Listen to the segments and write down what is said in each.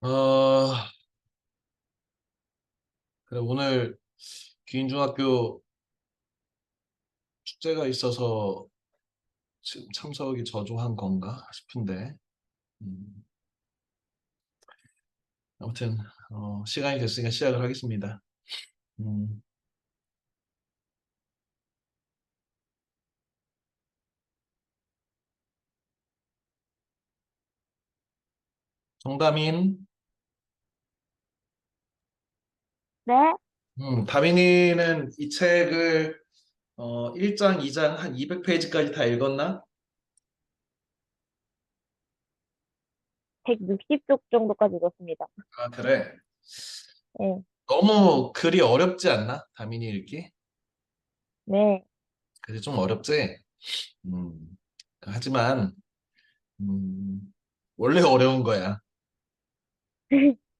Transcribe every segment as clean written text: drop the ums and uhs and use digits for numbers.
어, 그래, 오늘 기인중학교 축제가 있어서 지금 참석이 저조한 건가 싶은데, 음, 아무튼, 시간이 됐으니까 시작을 하겠습니다. 음, 정다민, 네, 다민이는 이 책을 1장, 2장 한 200페이지까지 다 읽었나? 160쪽 정도까지 읽었습니다. 아, 그래. 네, 너무 글이 어렵지 않나? 다민이 읽기? 네, 글이 좀 어렵지? 음, 하지만, 음, 원래 어려운 거야.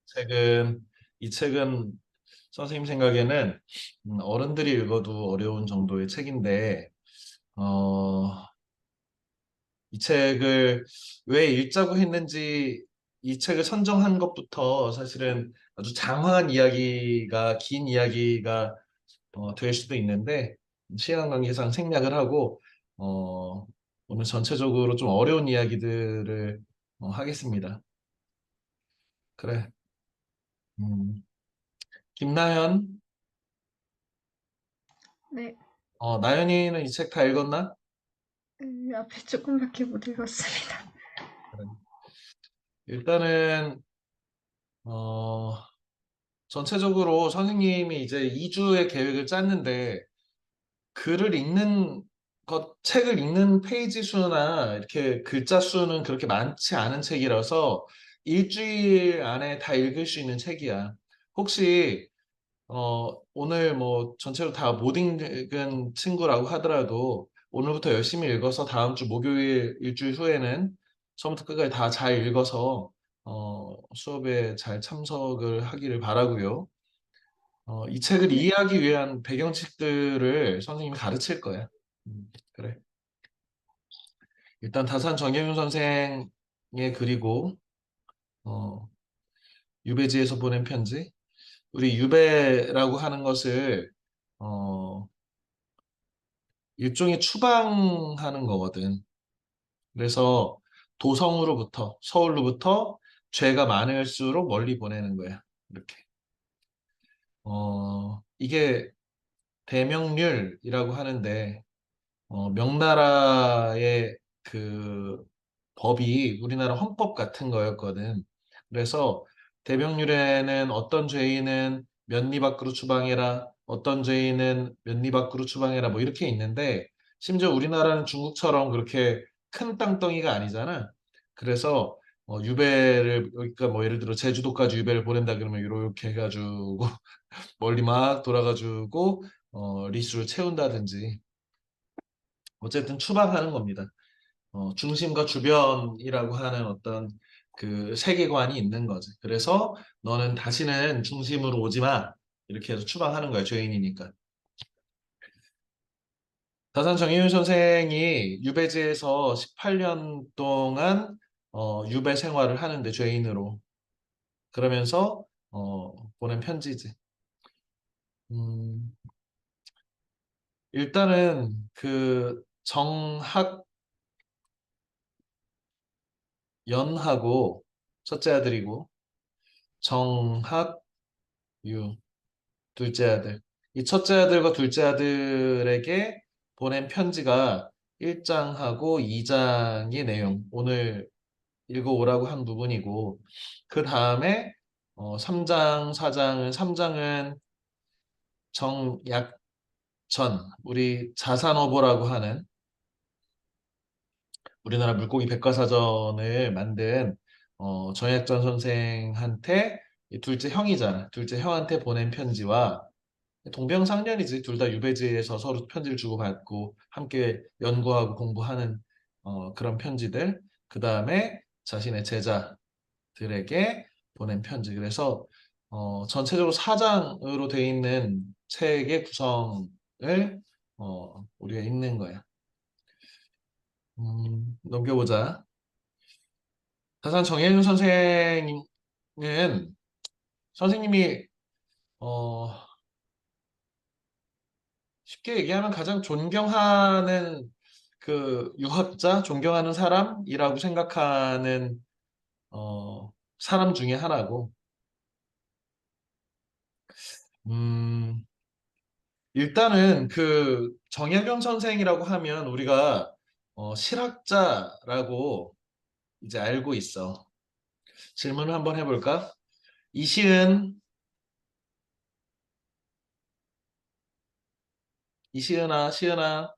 책은 이 책은 선생님 생각에는 어른들이 읽어도 어려운 정도의 책인데 어, 이 책을 왜 읽자고 했는지 이 책을 선정한 것부터 사실은 아주 장황한 이야기가 긴 이야기가 될 수도 있는데 시간 관계상 생략을 하고 어, 오늘 전체적으로 좀 어려운 이야기들을 하겠습니다. 그래. 음, 김나연 네, 나연이는 이 책 다 읽었나? 앞에 조금밖에 못 읽었습니다. 그래. 일단은 어, 전체적으로 선생님이 이제 2주의 계획을 짰는데 글을 읽는 책을 읽는 페이지 수나 이렇게 글자 수는 그렇게 많지 않은 책이라서 일주일 안에 다 읽을 수 있는 책이야. 혹시 오늘 뭐 전체로 다 못 읽은 친구라고 하더라도 오늘부터 열심히 읽어서 다음 주 목요일 일주일 후에는 처음부터 끝까지 다 잘 읽어서 수업에 잘 참석을 하기를 바라고요. 이 책을 네, 이해하기 위한 배경책들을 선생님이 가르칠 거야. 그래. 일단 다산 정경윤 선생의 글이고 어, 유배지에서 보낸 편지. 우리 유배라고 하는 것을 어, 일종의 추방하는 거거든. 그래서 도성으로부터, 서울로부터 죄가 많을수록 멀리 보내는 거야. 이렇게. 이게 대명률이라고 하는데, 명나라의 그 법이 우리나라 헌법 같은 거였거든. 그래서 대명률에는 어떤 죄인은 면리 밖으로 추방해라, 어떤 죄인은 면리 밖으로 추방해라, 뭐 이렇게 있는데, 심지어 우리나라는 중국처럼 그렇게 큰 땅덩이가 아니잖아. 그래서 유배를, 그러니까 뭐 예를 들어 제주도까지 유배를 보낸다 그러면 이렇게 해가지고 멀리 막 돌아가지고 리수를 채운다든지 어쨌든 추방하는 겁니다. 중심과 주변이라고 하는 어떤 그 세계관이 있는 거지. 그래서 너는 다시는 중심으로 오지 마. 이렇게 해서 추방하는 거야, 죄인이니까. 다산 정의윤 선생이 유배지에서 18년 동안 유배 생활을 하는데 죄인으로 그러면서 보낸 편지지. 음, 일단은 그 정학연하고 첫째 아들이고 정학유 둘째 아들. 이 첫째 아들과 둘째 아들에게 보낸 편지가 1장하고 2장의 내용. 오늘 읽어오라고 한 부분이고, 그 다음에 3장, 4장은, 3장은 정약전, 우리 자산어보라고 하는 우리나라 물고기 백과사전을 만든 정약전 선생한테 이 둘째 형이잖아. 둘째 형한테 보낸 편지와 동병상련이지. 둘 다 유배지에서 서로 편지를 주고받고 함께 연구하고 공부하는 그런 편지들. 그 다음에 자신의 제자들에게 보낸 편지. 그래서 전체적으로 사장으로 돼 있는 책의 구성을 우리가 읽는 거야. 넘겨보자. 다산 정혜윤 선생님이 선생님이 어, 쉽게 얘기하면 가장 존경하는 그 유학자, 존경하는 사람이라고 생각하는 사람 중에 하나고, 음, 일단은 그 정약용 선생이라고 하면 우리가 실학자라고 이제 알고 있어. 질문을 한번 해볼까? 이시은, 이시은아, 시은아,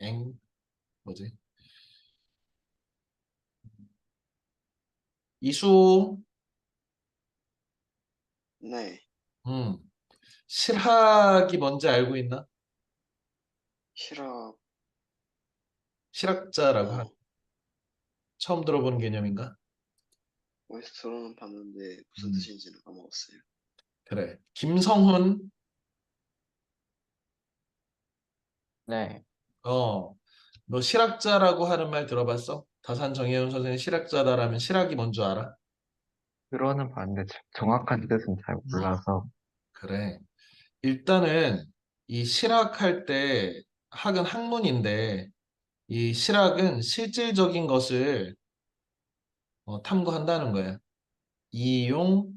엥, 뭐지? 이수, 네, 음, 실학이 뭔지 알고 있나? 실업, 실학자라고 어, 처음 들어보는 개념인가? 어디서 들어는 봤는데 무슨 음, 뜻인지는 까먹었어요. 그래. 김성훈, 네, 너 실학자라고 하는 말 들어봤어? 다산 정혜원 선생님 실학자다라면 실학이 뭔 줄 알아? 들어는 봤는데 정확한 뜻은 잘 몰라서. 그래. 일단은 이 실학할 때 학은 학문인데 이 실학은 실질적인 것을 탐구한다는 거야. 이용,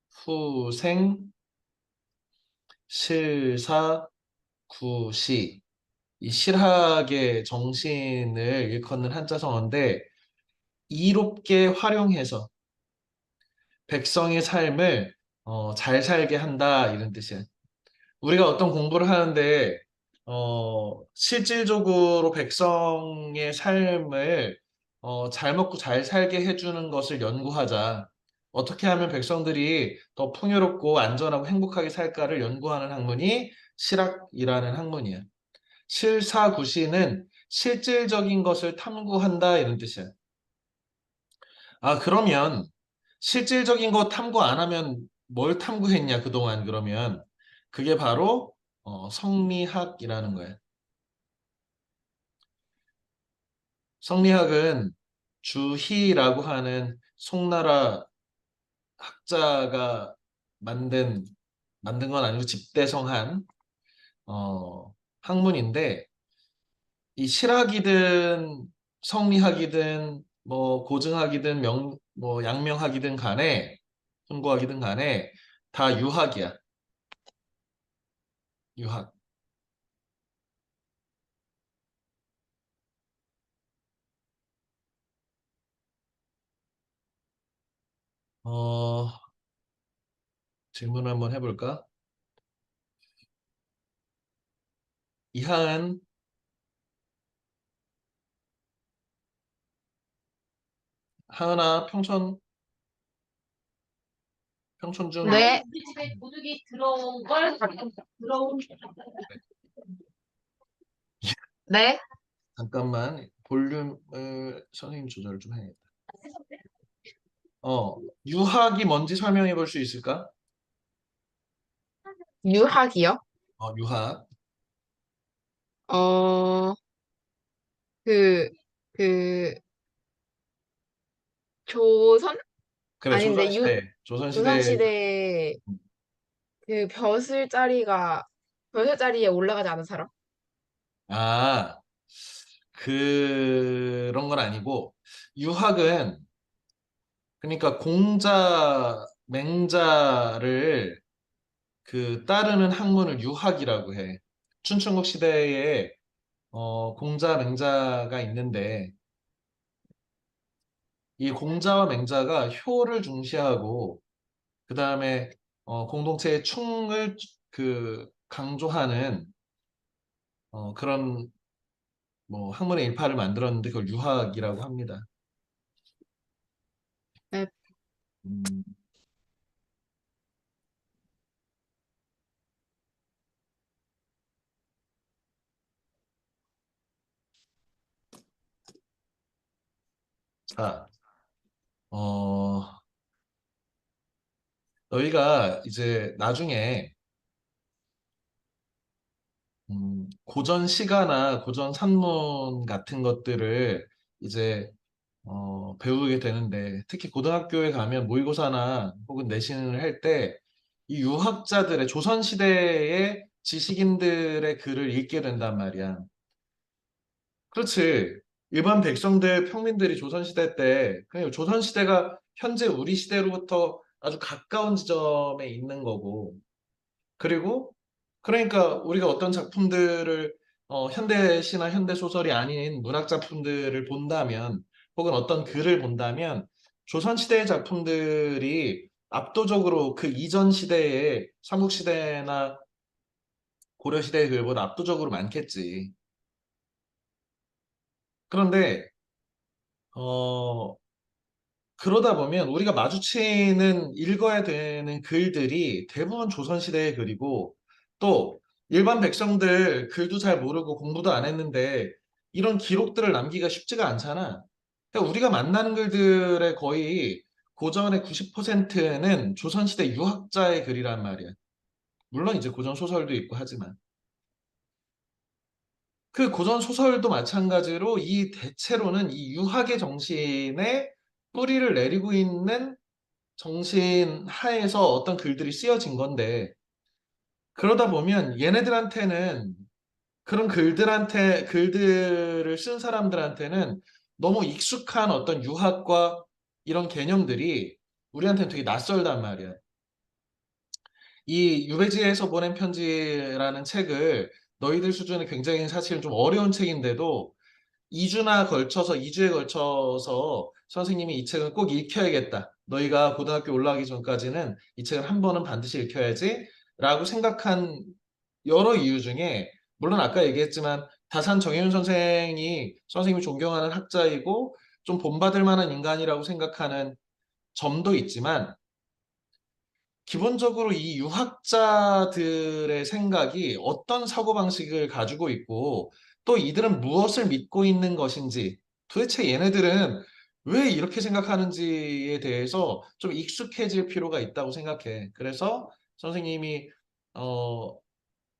후생, 실사, 구시. 이 실학의 정신을 일컫는 한자성어인데 이롭게 활용해서 백성의 삶을 잘 살게 한다 이런 뜻이야. 우리가 어떤 공부를 하는데 실질적으로 백성의 삶을 잘 먹고 잘 살게 해주는 것을 연구하자. 어떻게 하면 백성들이 더 풍요롭고 안전하고 행복하게 살까를 연구하는 학문이 실학이라는 학문이야. 실사구시는 실질적인 것을 탐구한다 이런 뜻이야. 아, 그러면 실질적인 거 탐구 안 하면 뭘 탐구했냐, 그동안 그러면. 그게 바로 성리학이라는 거예요. 성리학은 주희라고 하는 송나라 학자가 만든, 만든 건 아니고 집대성한 학문인데 이 실학이든 성리학이든 뭐 고증학이든 뭐 양명학이든 간에 hun고학이든 간에 다 유학이야. 유학. 어, 질문 한번 해볼까? 이하은, 하은아, 평촌중 네. 우리 집에 도둑이 들어온 걸 들어온 네. 잠깐만 볼륨을 선생님 조절 좀 해야겠다. 유학이 뭔지 설명해 볼 수 있을까? 유학이요? 유학. 어, 그, 그, 조선? 그래, 아닌데, 조선시대. 조선시대에 그 벼슬자리에 올라가지 않은 사람? 아, 그런 건 아니고, 유학은, 그러니까 공자, 맹자를 그 따르는 학문을 유학이라고 해. 춘춘국 시대에 공자, 맹자가 있는데, 이 공자와 맹자가 효를 중시하고, 그 다음에 공동체의 충을 그 강조하는 그런 뭐 학문의 일파를 만들었는데 그걸 유학이라고 합니다. 네. 음, 자, 어, 너희가 이제 나중에 고전 시가나 고전 산문 같은 것들을 이제 배우게 되는데 특히 고등학교에 가면 모의고사나 혹은 내신을 할 때 이 유학자들의 조선시대의 지식인들의 글을 읽게 된단 말이야. 그렇지. 일반 백성들, 평민들이 조선시대 때, 그냥 조선시대가 현재 우리 시대로부터 아주 가까운 지점에 있는 거고, 그리고, 그러니까 우리가 어떤 작품들을, 현대시나 현대소설이 아닌 문학작품들을 본다면, 혹은 어떤 글을 본다면, 조선시대의 작품들이 압도적으로 그 이전 시대의 삼국시대나 고려시대의 글보다 압도적으로 많겠지. 그런데, 어, 그러다 보면 우리가 마주치는 읽어야 되는 글들이 대부분 조선시대의 글이고 또 일반 백성들 글도 잘 모르고 공부도 안 했는데 이런 기록들을 남기기가 쉽지가 않잖아. 그러니까 우리가 만나는 글들의 거의 고전의 90%는 조선시대 유학자의 글이란 말이야. 물론 이제 고전 소설도 있고 하지만. 그 고전 소설도 마찬가지로 이 대체로는 이 유학의 정신에 뿌리를 내리고 있는 정신 하에서 어떤 글들이 쓰여진 건데, 그러다 보면 얘네들한테는 그런 글들을 쓴 사람들한테는 너무 익숙한 어떤 유학과 이런 개념들이 우리한테는 되게 낯설단 말이야. 이 유배지에서 보낸 편지라는 책을 너희들 수준에 굉장히 사실 좀 어려운 책인데도 2주에 걸쳐서 선생님이 이 책을 꼭 읽혀야겠다. 너희가 고등학교 올라가기 전까지는 이 책을 한 번은 반드시 읽혀야지. 라고 생각한 여러 이유 중에, 물론 아까 얘기했지만 다산 정혜윤 선생이 선생님이 존경하는 학자이고 좀 본받을 만한 인간이라고 생각하는 점도 있지만, 기본적으로 이 유학자들의 생각이 어떤 사고방식을 가지고 있고 또 이들은 무엇을 믿고 있는 것인지 도대체 얘네들은 왜 이렇게 생각하는지에 대해서 좀 익숙해질 필요가 있다고 생각해. 그래서 선생님이 어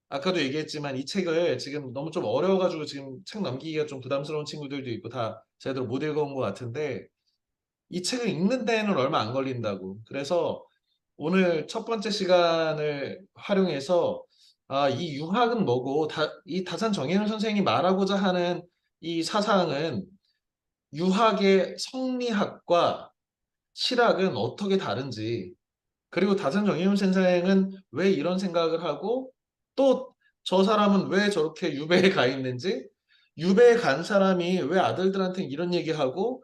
아까도 얘기했지만 이 책을 지금 너무 좀 어려워가지고 지금 책 넘기기가 좀 부담스러운 친구들도 있고 다 제대로 못 읽어온 것 같은데 이 책을 읽는 데에는 얼마 안 걸린다고. 그래서 오늘 첫 번째 시간을 활용해서 이 유학은 뭐고 이 다산 정혜윤 선생이 말하고자 하는 이 사상은 유학의 성리학과 실학은 어떻게 다른지 그리고 다산 정혜윤 선생은 왜 이런 생각을 하고 또 저 사람은 왜 저렇게 유배에 가 있는지 유배에 간 사람이 왜 아들들한테 이런 얘기하고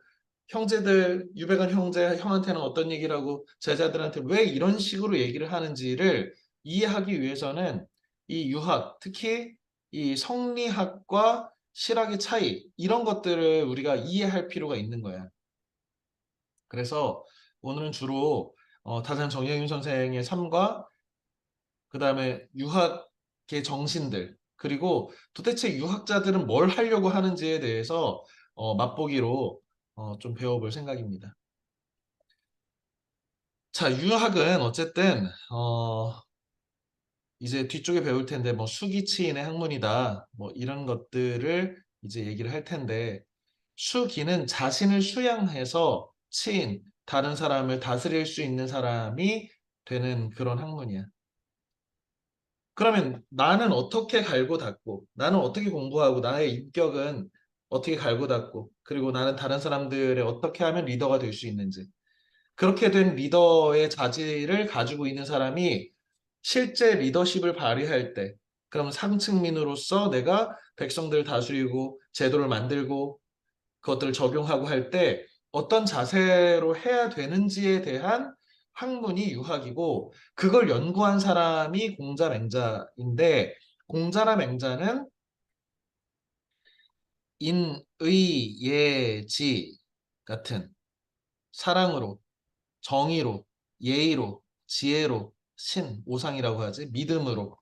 형제들 유배 간 형한테는 어떤 얘기를 하고 제자들한테 왜 이런 식으로 얘기를 하는지를 이해하기 위해서는 이 유학 특히 이 성리학과 실학의 차이 이런 것들을 우리가 이해할 필요가 있는 거야. 그래서 오늘은 주로 다산 정혜윤 선생의 삶과 그 다음에 유학의 정신들 그리고 도대체 유학자들은 뭘 하려고 하는지에 대해서 맛보기로 좀 배워볼 생각입니다. 자, 유학은 어쨌든 이제 뒤쪽에 배울 텐데 뭐 수기치인의 학문이다 뭐 이런 것들을 이제 얘기를 할 텐데 수기는 자신을 수양해서 치인 다른 사람을 다스릴 수 있는 사람이 되는 그런 학문이야. 그러면 나는 어떻게 갈고 닦고, 나는 어떻게 공부하고, 나의 인격은 어떻게 갈고 닦고, 그리고 나는 다른 사람들의 어떻게 하면 리더가 될 수 있는지. 그렇게 된 리더의 자질을 가지고 있는 사람이 실제 리더십을 발휘할 때, 그럼 상층민으로서 내가 백성들을 다스리고 제도를 만들고 그것들을 적용하고 할 때 어떤 자세로 해야 되는지에 대한 학문이 유학이고 그걸 연구한 사람이 공자맹자인데 공자나 맹자는 인의, 예지 같은 사랑으로, 정의로, 예의로, 지혜로, 오상이라고 하지, 믿음으로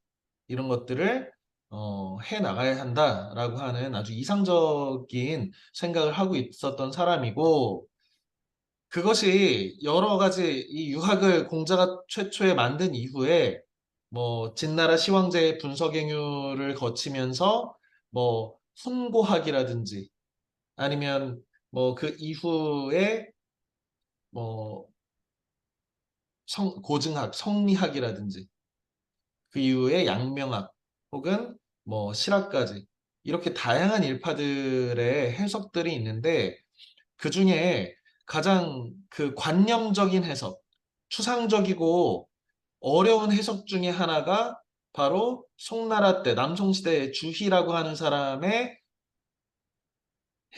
이런 것들을 해 나가야 한다라고 하는 아주 이상적인 생각을 하고 있었던 사람이고 그것이 여러 가지 이 유학을 공자가 최초에 만든 이후에 뭐 진나라 시황제의 분석행유를 거치면서 뭐 훈고학이라든지 아니면 뭐 그 이후에 뭐 고증학, 성리학이라든지 그 이후에 양명학 혹은 뭐 실학까지 이렇게 다양한 일파들의 해석들이 있는데 그 중에 가장 그 관념적인 해석, 추상적이고 어려운 해석 중에 하나가 바로 송나라 때 남송시대의 주희라고 하는 사람의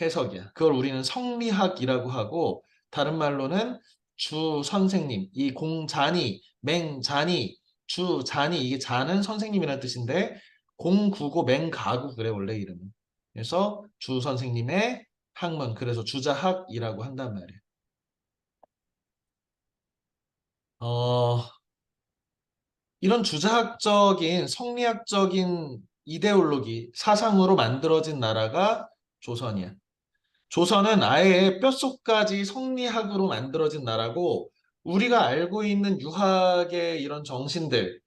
해석이야. 그걸 우리는 성리학이라고 하고 다른 말로는 주 선생님, 이 공자니, 맹자니, 주자니 이게 자는 선생님이라는 뜻인데 공구고 맹가고 그래 원래 이름은. 그래서 주 선생님의 학문 그래서 주자학이라고 한단 말이야. 어, 이런 주자학적인 성리학적인 이데올로기 사상으로 만들어진 나라가 조선이야. 조선은 아예 뼛속까지 성리학으로 만들어진 나라고 우리가 알고 있는 유학의 이런 정신들,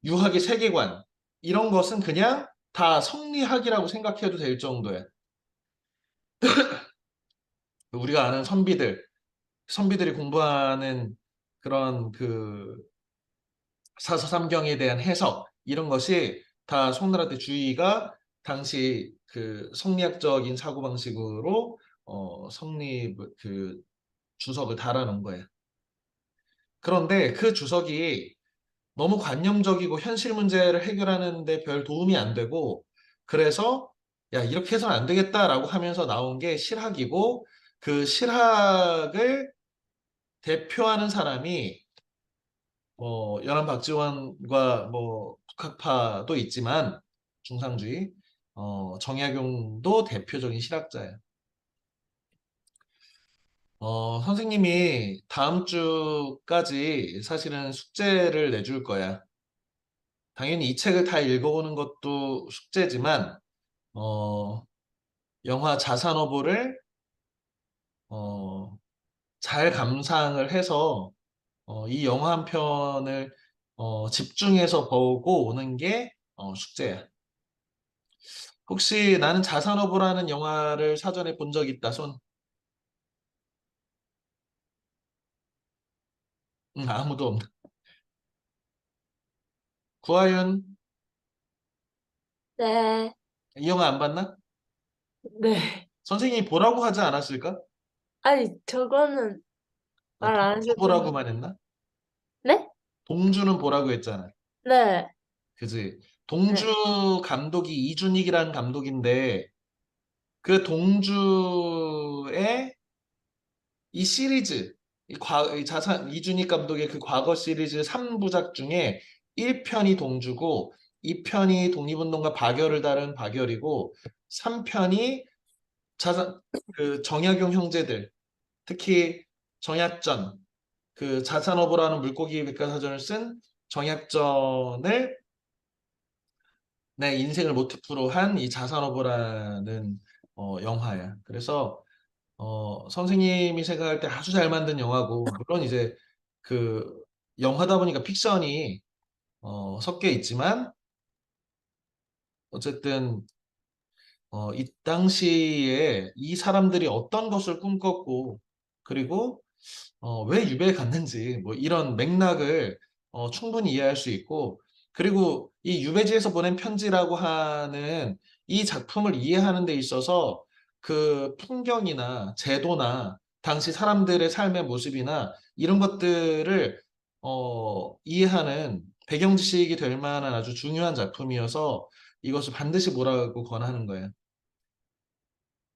유학의 세계관 이런 것은 그냥 다 성리학이라고 생각해도 될 정도야. 우리가 아는 선비들이 공부하는 그런 그 사서삼경에 대한 해석 이런 것이 다 송나라 때 주의가 당시 그 성리학적인 사고방식으로 성리 그 주석을 달아놓은 거예요. 그런데 그 주석이 너무 관념적이고 현실 문제를 해결하는 데 별 도움이 안 되고 그래서 야 이렇게 해서는 안 되겠다라고 하면서 나온 게 실학이고 그 실학을 대표하는 사람이 연안 박지원과 뭐 북학파도 있지만 중상주의 정약용도 대표적인 실학자예요. 선생님이 다음 주까지 사실은 숙제를 내줄 거야. 당연히 이 책을 다 읽어보는 것도 숙제지만 영화 자산어보를 잘 감상을 해서 이 영화 한 편을 집중해서 보고 오는 게 숙제야. 혹시 나는 자산어보라는 영화를 사전에 본 적 있다, 손? 아무도 없나? 구하윤, 네, 이 영화 안 봤나? 네. 선생님이 보라고 하지 않았을까? 아니, 저거는 말 안 동주 하셔도. 보라고만 했나? 네? 동주는 보라고 했잖아. 네, 그지? 네. 동주 감독이 이준익이라는 감독인데 그 동주의 이 시리즈 이 자산 이준익 감독의 그 과거 시리즈 3부작 중에 1편이 동주고 2편이 독립운동가 박열을 다룬 박열이고 3편이 자산 그 정약용 형제들 특히 정약전 그 자산어보라는 물고기 백과사전을 쓴 정약전을 내 인생을 모티프로 한 이 자산어보라는 영화야. 그래서 선생님이 생각할 때 아주 잘 만든 영화고 물론 이제 그 영화다 보니까 픽션이 섞여 있지만 어쨌든 이 당시에 이 사람들이 어떤 것을 꿈꿨고 그리고 왜 유배에 갔는지 뭐 이런 맥락을 충분히 이해할 수 있고 그리고 이 유배지에서 보낸 편지라고 하는 이 작품을 이해하는 데 있어서 그 풍경이나 제도나 당시 사람들의 삶의 모습이나 이런 것들을 이해하는 배경 지식이 될 만한 아주 중요한 작품이어서 이것을 반드시 보라고 권하는 거예요.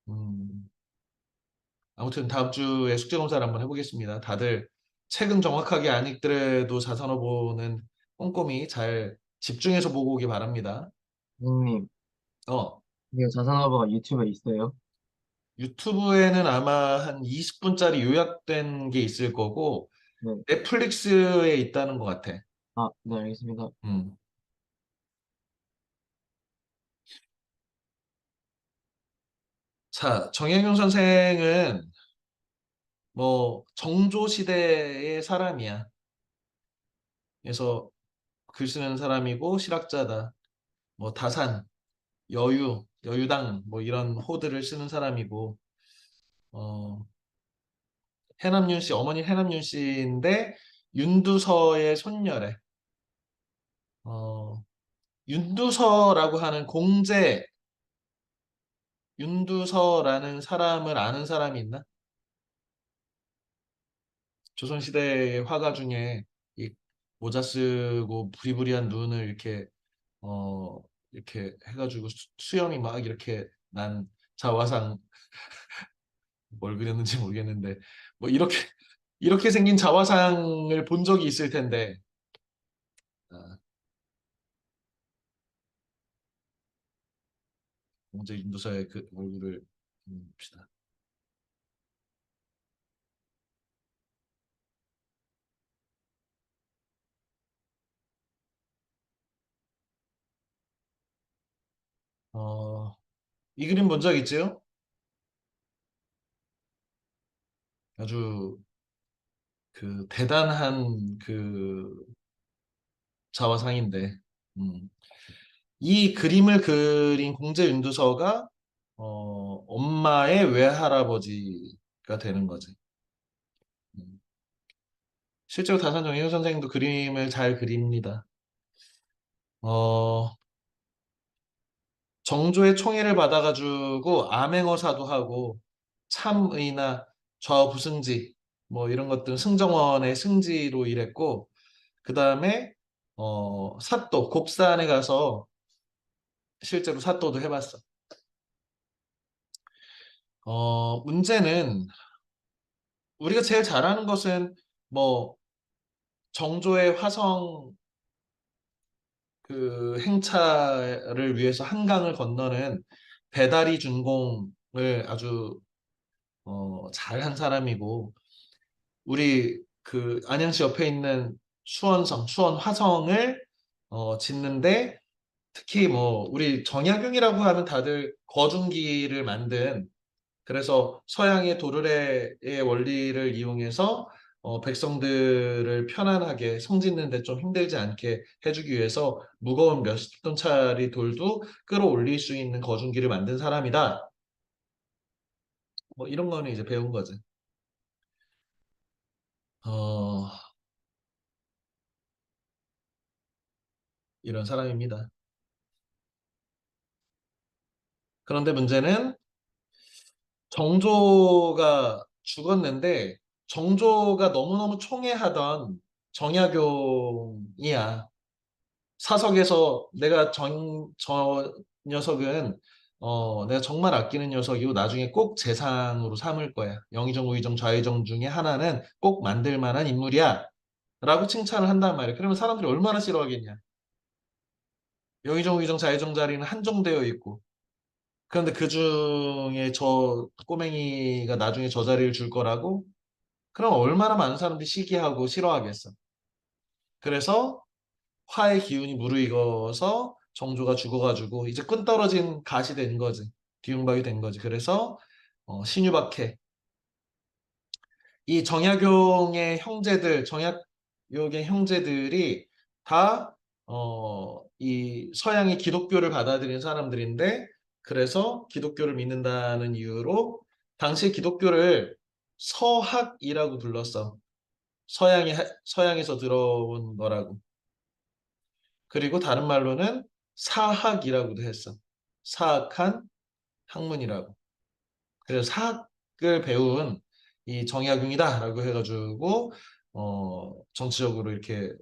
음. 아무튼 다음 주에 숙제 검사를 한번 해보겠습니다. 다들 책은 정확하게 안 읽더라도 자산어보는 꼼꼼히 잘 집중해서 보고 오기 바랍니다. 선생님, 어, 이거 자산어버가 유튜브에 있어요? 유튜브에는 아마 한 20분짜리 요약된 게 있을 거고 네. 넷플릭스에 있다는 것 같아. 아, 네, 알겠습니다. 음. 자, 정약용 선생은 뭐 정조 시대의 사람이야. 그래서 글 쓰는 사람이고 실학자다. 뭐 다산 여유당 뭐 이런 호들을 쓰는 사람이고 어, 해남윤 씨, 어머니 해남윤 씨인데 윤두서의 손녀래. 어, 윤두서라고 하는 공제, 윤두서라는 사람을 아는 사람이 있나? 조선시대 화가 중에 이 모자 쓰고 부리부리한 눈을 어, 이렇게 해가지고 수염이 막 이렇게 난 자화상 뭘 그렸는지 모르겠는데 뭐 이렇게 생긴 자화상을 본 적이 있을 텐데 아, 공제 윤두서의 그 얼굴을 봅시다. 이 그림 본 적 있지요? 아주 그 대단한 그 자화상인데 음. 이 그림을 그린 공제 윤두서가 엄마의 외할아버지가 되는 거지. 음. 실제로 다산 정의호 선생님도 그림을 잘 그립니다. 어, 정조의 총애를 받아가지고 암행어사도 하고 참의나 좌부승지 뭐 이런 것들 승정원의 승지로 일했고 그 다음에 사또 곡산에 가서 실제로 사또도 해봤어. 문제는 우리가 제일 잘하는 것은 뭐 정조의 화성 그 행차를 위해서 한강을 건너는 배다리 준공을 아주 잘한 사람이고 우리 그 안양시 옆에 있는 수원성, 수원 화성을 짓는데 특히 뭐 우리 정약용이라고 하면 다들 거중기를 만든 그래서 서양의 도르래의 원리를 이용해서 백성들을 편안하게 성 짓는데 좀 힘들지 않게 해주기 위해서 무거운 몇십 톤짜리 돌도 끌어올릴 수 있는 거중기를 만든 사람이다. 뭐 이런 거는 이제 배운 거지. 어, 이런 사람입니다. 그런데 문제는 정조가 죽었는데 정조가 너무너무 총애하던 정약용이야. 사석에서 저 녀석은 내가 정말 아끼는 녀석이고 나중에 꼭 재상으로 삼을 거야. 영의정, 우의정, 좌의정 중에 하나는 꼭 만들 만한 인물이야. 라고 칭찬을 한단 말이야. 그러면 사람들이 얼마나 싫어하겠냐. 영의정, 우의정, 좌의정 자리는 한정되어 있고. 그런데 그 중에 저 꼬맹이가 나중에 저 자리를 줄 거라고? 그럼 얼마나 많은 사람들이 시기하고 싫어하겠어. 그래서 화의 기운이 무르익어서 정조가 죽어가지고 이제 끈 떨어진 갓이 된 거지. 뒤움박이 된 거지. 그래서 신유박해. 이 정약용의 형제들, 정약용의 형제들이 다 이 서양의 기독교를 받아들인 사람들인데 그래서 기독교를 믿는다는 이유로 당시 기독교를 서학이라고 불렀어. 서양에서 들어온 거라고. 그리고 다른 말로는 사학이라고도 했어. 사학한 학문이라고. 그래서 사학을 배운 이 정약용이다라고 해가지고 정치적으로 이렇게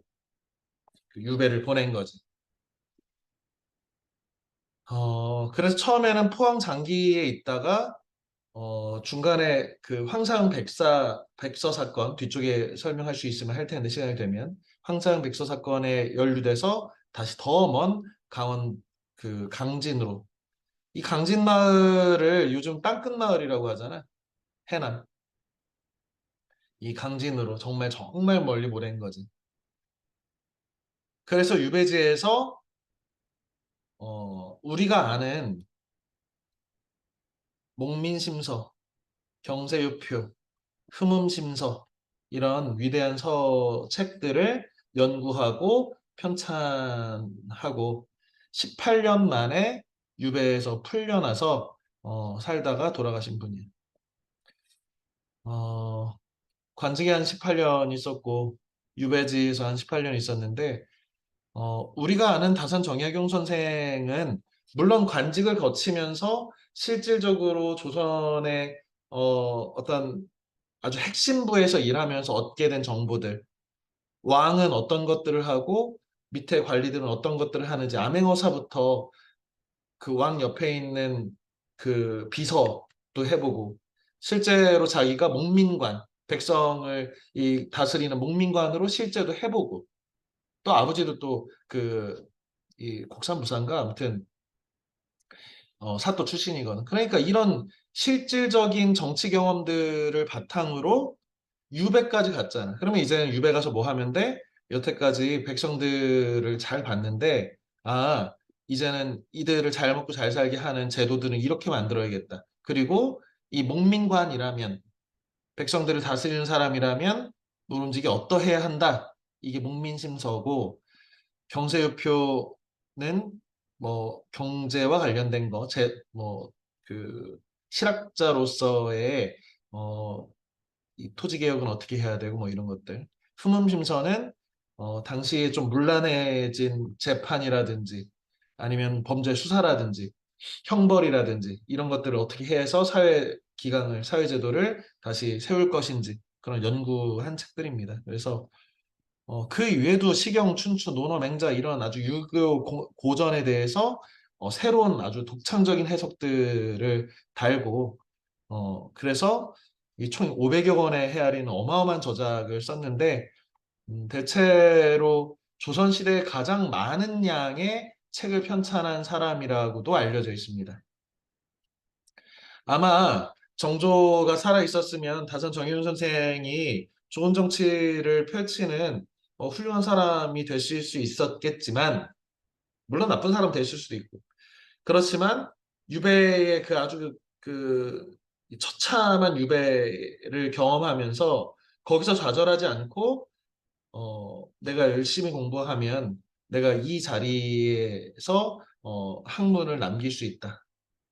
그 유배를 보낸 거지. 그래서 처음에는 포항 장기에 있다가 중간에 그 황상 백서 사건 뒤쪽에 설명할 수 있으면 할 텐데 시간이 되면 황상 백서 사건에 연루돼서 다시 더 먼 강원 그 강진으로 이 강진 마을을 요즘 땅끝 마을이라고 하잖아. 해남. 이 강진으로 정말 정말 멀리 보낸 거지. 그래서 유배지에서 우리가 아는 목민심서, 경세유표, 흠음심서 이런 위대한 책들을 연구하고 편찬하고 18년 만에 유배에서 풀려나서 살다가 돌아가신 분이에요. 어, 관직에 한 18년 있었고 유배지에서 한 18년 있었는데 우리가 아는 다산 정약용 선생은 물론 관직을 거치면서 실질적으로 조선의 어떤 아주 핵심부에서 일하면서 얻게 된 정보들, 왕은 어떤 것들을 하고 밑에 관리들은 어떤 것들을 하는지 암행어사부터 그 왕 옆에 있는 그 비서도 해보고 실제로 자기가 목민관, 백성을 이 다스리는 목민관으로 실제도 해보고 또 아버지도 또 그 이 국산부사인가 아무튼 사또 출신이거든. 그러니까 이런 실질적인 정치 경험들을 바탕으로 유배까지 갔잖아. 그러면 이제는 유배 가서 뭐 하면 돼? 여태까지 백성들을 잘 봤는데, 아, 이제는 이들을 잘 먹고 잘 살게 하는 제도들은 이렇게 만들어야겠다. 그리고 이 목민관이라면, 백성들을 다스리는 사람이라면, 누룽지기 어떠해야 한다. 이게 목민심서고, 경세유표는 뭐 경제와 관련된 거, 그 실학자로서의 어, 이 토지 개혁은 어떻게 해야 되고 뭐 이런 것들. 흠음심서는 당시에 좀 문란해진 재판이라든지 아니면 범죄 수사라든지 형벌이라든지 이런 것들을 어떻게 해서 사회 기강을 사회 제도를 다시 세울 것인지 그런 연구한 책들입니다. 그래서 그 이외에도 시경, 춘추, 논어, 맹자 이런 아주 유교 고전에 대해서 새로운 아주 독창적인 해석들을 달고 그래서 이 총 500여 권의 헤아리는 어마어마한 저작을 썼는데 대체로 조선시대에 가장 많은 양의 책을 편찬한 사람이라고도 알려져 있습니다. 아마 정조가 살아 있었으면 다선 정의용 선생이 좋은 정치를 펼치는 훌륭한 사람이 되실 수 있었겠지만 물론 나쁜 사람 되실 수도 있고 그렇지만 유배의 그 아주 처참한 유배를 경험하면서 거기서 좌절하지 않고 내가 열심히 공부하면 내가 이 자리에서 학문을 남길 수 있다.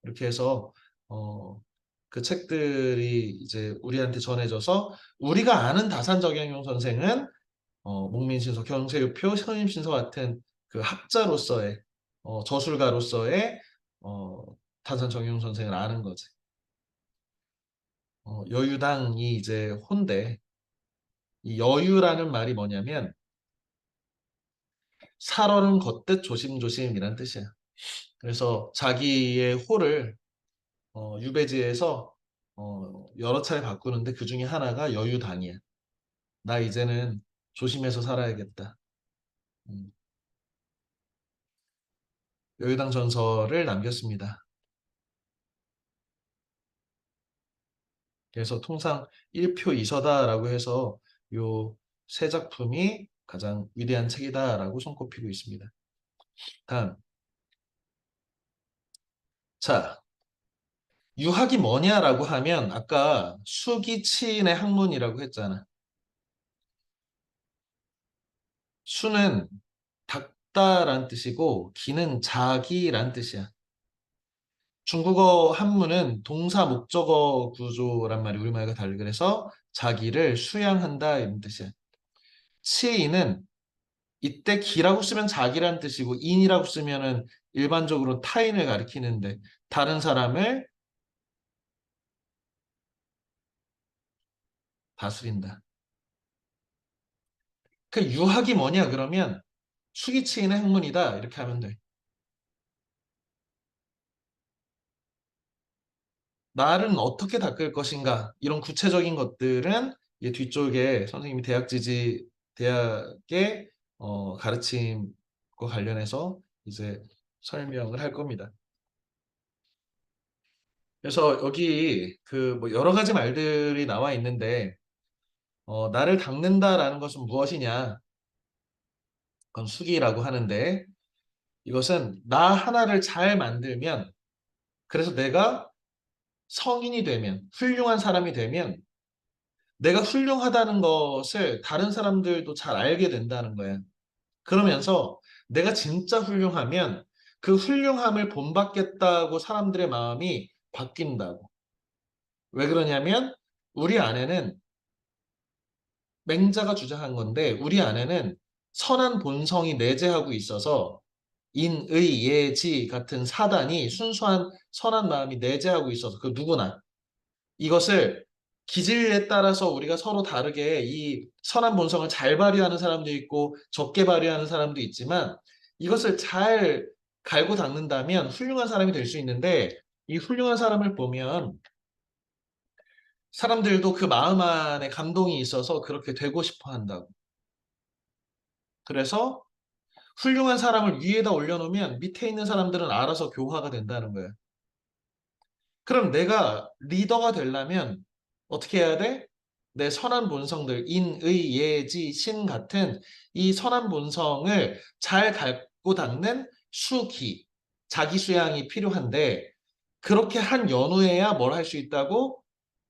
이렇게 해서 어, 그 책들이 이제 우리한테 전해져서 우리가 아는 다산적영용 선생은 목민신서, 경세유표, 선임신서 같은 그 학자로서의 저술가로서의 다산정용 선생을 아는 거지. 여유당이 이제 혼데 이 여유라는 말이 뭐냐면 살얼음 걷듯 조심조심이란 뜻이야. 그래서 자기의 호를 유배지에서 여러 차례 바꾸는데 그 중에 하나가 여유당이야. 나 이제는 조심해서 살아야겠다. 음, 여유당 전설을 남겼습니다. 그래서 통상 1표 2서다라고 해서 요 세 작품이 가장 위대한 책이다라고 손꼽히고 있습니다. 다음. 자, 유학이 뭐냐라고 하면 아까 수기치인의 학문이라고 했잖아. 수는 닦다란 뜻이고 기는 자기란 뜻이야. 중국어 한문은 동사 목적어 구조란 말이 우리말과 다르게 그래서 자기를 수양한다 이런 뜻이야. 치인은 이때 기라고 쓰면 자기란 뜻이고 인이라고 쓰면은 일반적으로 타인을 가리키는데 다른 사람을 다스린다. 그 유학이 뭐냐 그러면 수기치인의 학문이다 이렇게 하면 돼. 나를 어떻게 닦을 것인가 이런 구체적인 것들은 이 뒤쪽에 선생님이 대학의 가르침과 관련해서 이제 설명을 할 겁니다. 그래서 여기 그 뭐 여러 가지 말들이 나와 있는데 나를 닦는다라는 것은 무엇이냐? 그건 수기라고 하는데 이것은 나 하나를 잘 만들면 그래서 내가 성인이 되면 훌륭한 사람이 되면 내가 훌륭하다는 것을 다른 사람들도 잘 알게 된다는 거야. 그러면서 내가 진짜 훌륭하면 그 훌륭함을 본받겠다고 사람들의 마음이 바뀐다고. 왜 그러냐면 우리 안에는 맹자가 주장한 건데 우리 안에는 선한 본성이 내재하고 있어서 인의 예지 같은 사단이 순수한 선한 마음이 내재하고 있어서 그 누구나 이것을 기질에 따라서 우리가 서로 다르게 이 선한 본성을 잘 발휘하는 사람도 있고 적게 발휘하는 사람도 있지만 이것을 잘 갈고 닦는다면 훌륭한 사람이 될 수 있는데 이 훌륭한 사람을 보면 사람들도 그 마음 안에 감동이 있어서 그렇게 되고 싶어 한다고. 그래서 훌륭한 사람을 위에다 올려놓으면 밑에 있는 사람들은 알아서 교화가 된다는 거예요. 그럼 내가 리더가 되려면 어떻게 해야 돼? 내 선한 본성들, 인, 의, 예, 지, 신 같은 이 선한 본성을 잘 갖고 닦는 수기, 자기 수양이 필요한데 그렇게 한 연후에야 뭘 할 수 있다고?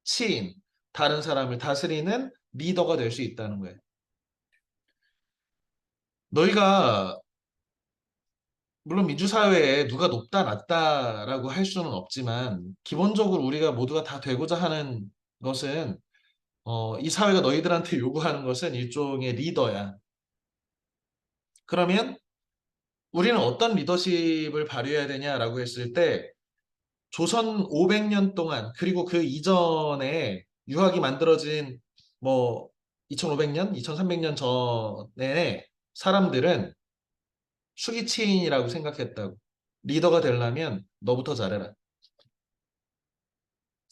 치인, 다른 사람을 다스리는 리더가 될 수 있다는 거예요. 너희가 물론 민주사회에 누가 높다 낮다라고 할 수는 없지만 기본적으로 우리가 모두가 다 되고자 하는 것은 이 사회가 너희들한테 요구하는 것은 일종의 리더야. 그러면 우리는 어떤 리더십을 발휘해야 되냐라고 했을 때 조선 500년 동안 그리고 그 이전에 유학이 만들어진 뭐 2500년, 2300년 전에 사람들은 수기치인이라고 생각했다고. 리더가 되려면 너부터 잘해라.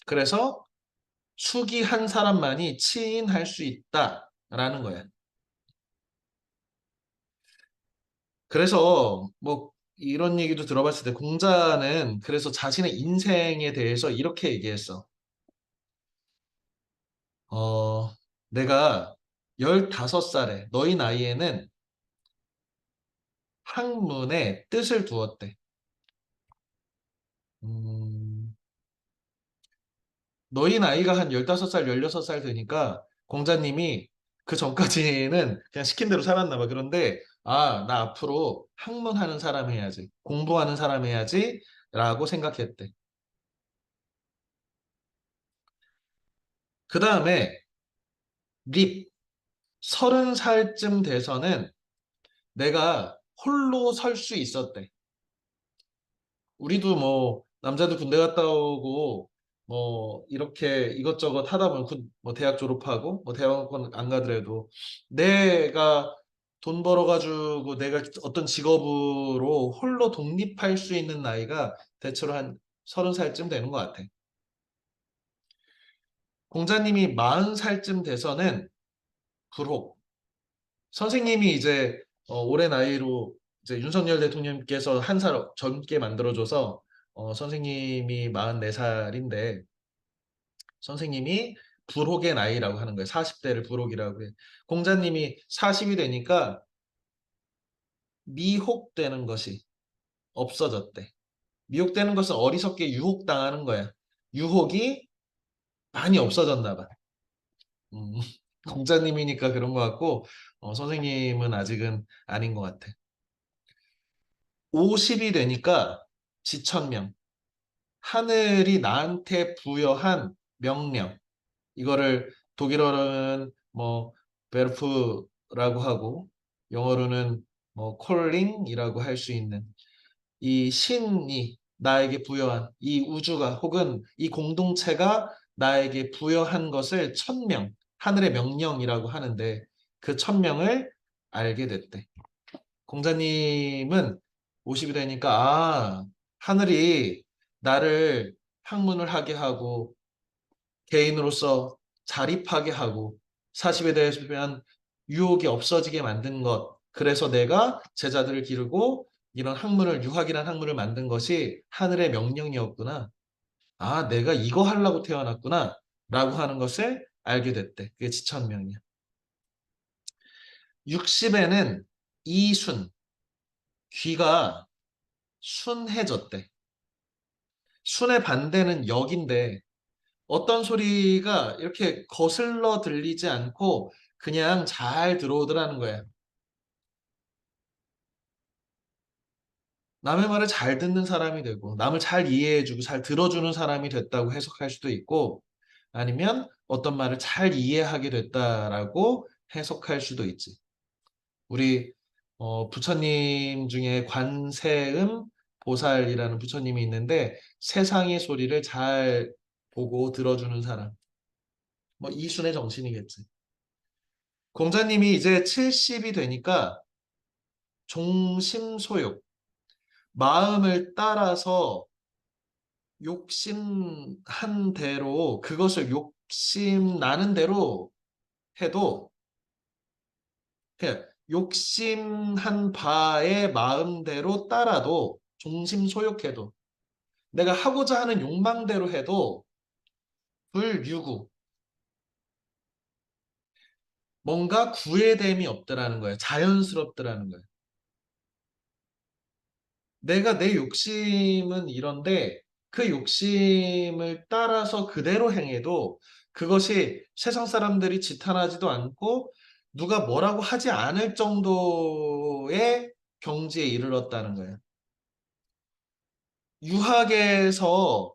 그래서 수기 한 사람만이 치인할 수 있다라는 거야. 그래서 뭐 이런 얘기도 들어봤을 때 공자는 그래서 자신의 인생에 대해서 이렇게 얘기했어. 내가 15살에 너희 나이에는 학문에 뜻을 두었대. 너희 나이가 한 15살, 16살 되니까 공자님이 그 전까지는 그냥 시킨 대로 살았나 봐. 그런데 나 앞으로 학문하는 사람 해야지. 공부하는 사람 해야지 라고 생각했대. 그 다음에 립 30살쯤 돼서는 내가 홀로 설 수 있었대. 우리도 뭐 남자도 군대 갔다 오고 뭐 이렇게 이것저것 하다 보면 뭐 대학 졸업하고 뭐 대학원 안 가더라도 내가 돈 벌어가지고 내가 어떤 직업으로 홀로 독립할 수 있는 나이가 대체로 한 30살쯤 되는 것 같아. 공자님이 40살쯤 돼서는 불혹. 선생님이 이제 올해 나이로 이제 윤석열 대통령께서 한 살 젊게 만들어줘서 선생님이 44살인데 선생님이 불혹의 나이라고 하는 거예요. 40대를 불혹이라고 해. 공자님이 40이 되니까 미혹되는 것이 없어졌대. 미혹되는 것은 어리석게 유혹당하는 거야. 유혹이 많이 없어졌나 봐. 음, 공자님이니까 그런 것 같고 선생님은 아직은 아닌 것 같아. 50이 되니까 지천명. 하늘이 나한테 부여한 명령. 이거를 독일어로는 뭐 베르프라고 하고 영어로는 뭐 콜링이라고 할 수 있는 이 신이 나에게 부여한 이 우주가 혹은 이 공동체가 나에게 부여한 것을 천명, 하늘의 명령이라고 하는데 그 천명을 알게 됐대. 공자님은 50이 되니까 하늘이 나를 학문을 하게 하고 개인으로서 자립하게 하고 40에 대해서 유혹이 없어지게 만든 것. 그래서 내가 제자들을 기르고 이런 학문을 유학이란 학문을 만든 것이 하늘의 명령이었구나. 내가 이거 하려고 태어났구나. 라고 하는 것을 알게 됐대. 그게 지천명이야. 60에는 이순, 귀가 순해졌대. 순의 반대는 역인데 어떤 소리가 이렇게 거슬러 들리지 않고 그냥 잘 들어오더라는 거야. 남의 말을 잘 듣는 사람이 되고 남을 잘 이해해주고 잘 들어주는 사람이 됐다고 해석할 수도 있고 아니면 어떤 말을 잘 이해하게 됐다라고 해석할 수도 있지. 우리 부처님 중에 관세음 보살이라는 부처님이 있는데 세상의 소리를 잘 보고 들어주는 사람. 뭐 이순의 정신이겠지. 공자님이 이제 70이 되니까 종심소욕, 마음을 따라서 욕심한 대로 그것을 욕심 나는 대로 해도 그냥 욕심한 바의 마음대로 따라도 종심소욕해도 내가 하고자 하는 욕망대로 해도 불유구 뭔가 구애됨이 없더라는 거예요. 자연스럽더라는 거예요. 내가 내 욕심은 이런데 그 욕심을 따라서 그대로 행해도 그것이 세상 사람들이 지탄하지도 않고 누가 뭐라고 하지 않을 정도의 경지에 이르렀다는 거예요. 유학에서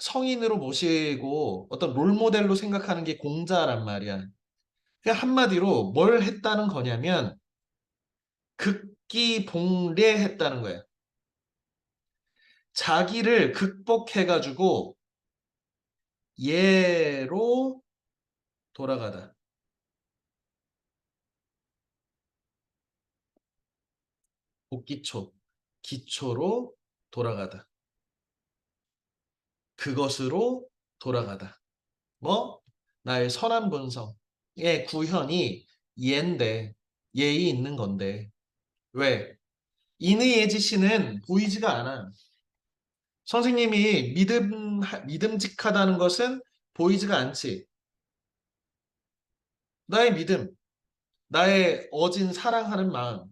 성인으로 모시고 어떤 롤모델로 생각하는 게 공자란 말이야. 그냥 한마디로 뭘 했다는 거냐면 극기봉례했다는 거예요. 자기를 극복해가지고 예로 돌아가다. 복기초, 기초로 돌아가다. 그것으로 돌아가다. 뭐? 나의 선한 본성의 구현이 예인데, 예의 있는 건데. 왜? 인의예지시는 보이지가 않아. 선생님이 믿음직하다는 것은 보이지가 않지. 나의 믿음, 나의 어진 사랑하는 마음,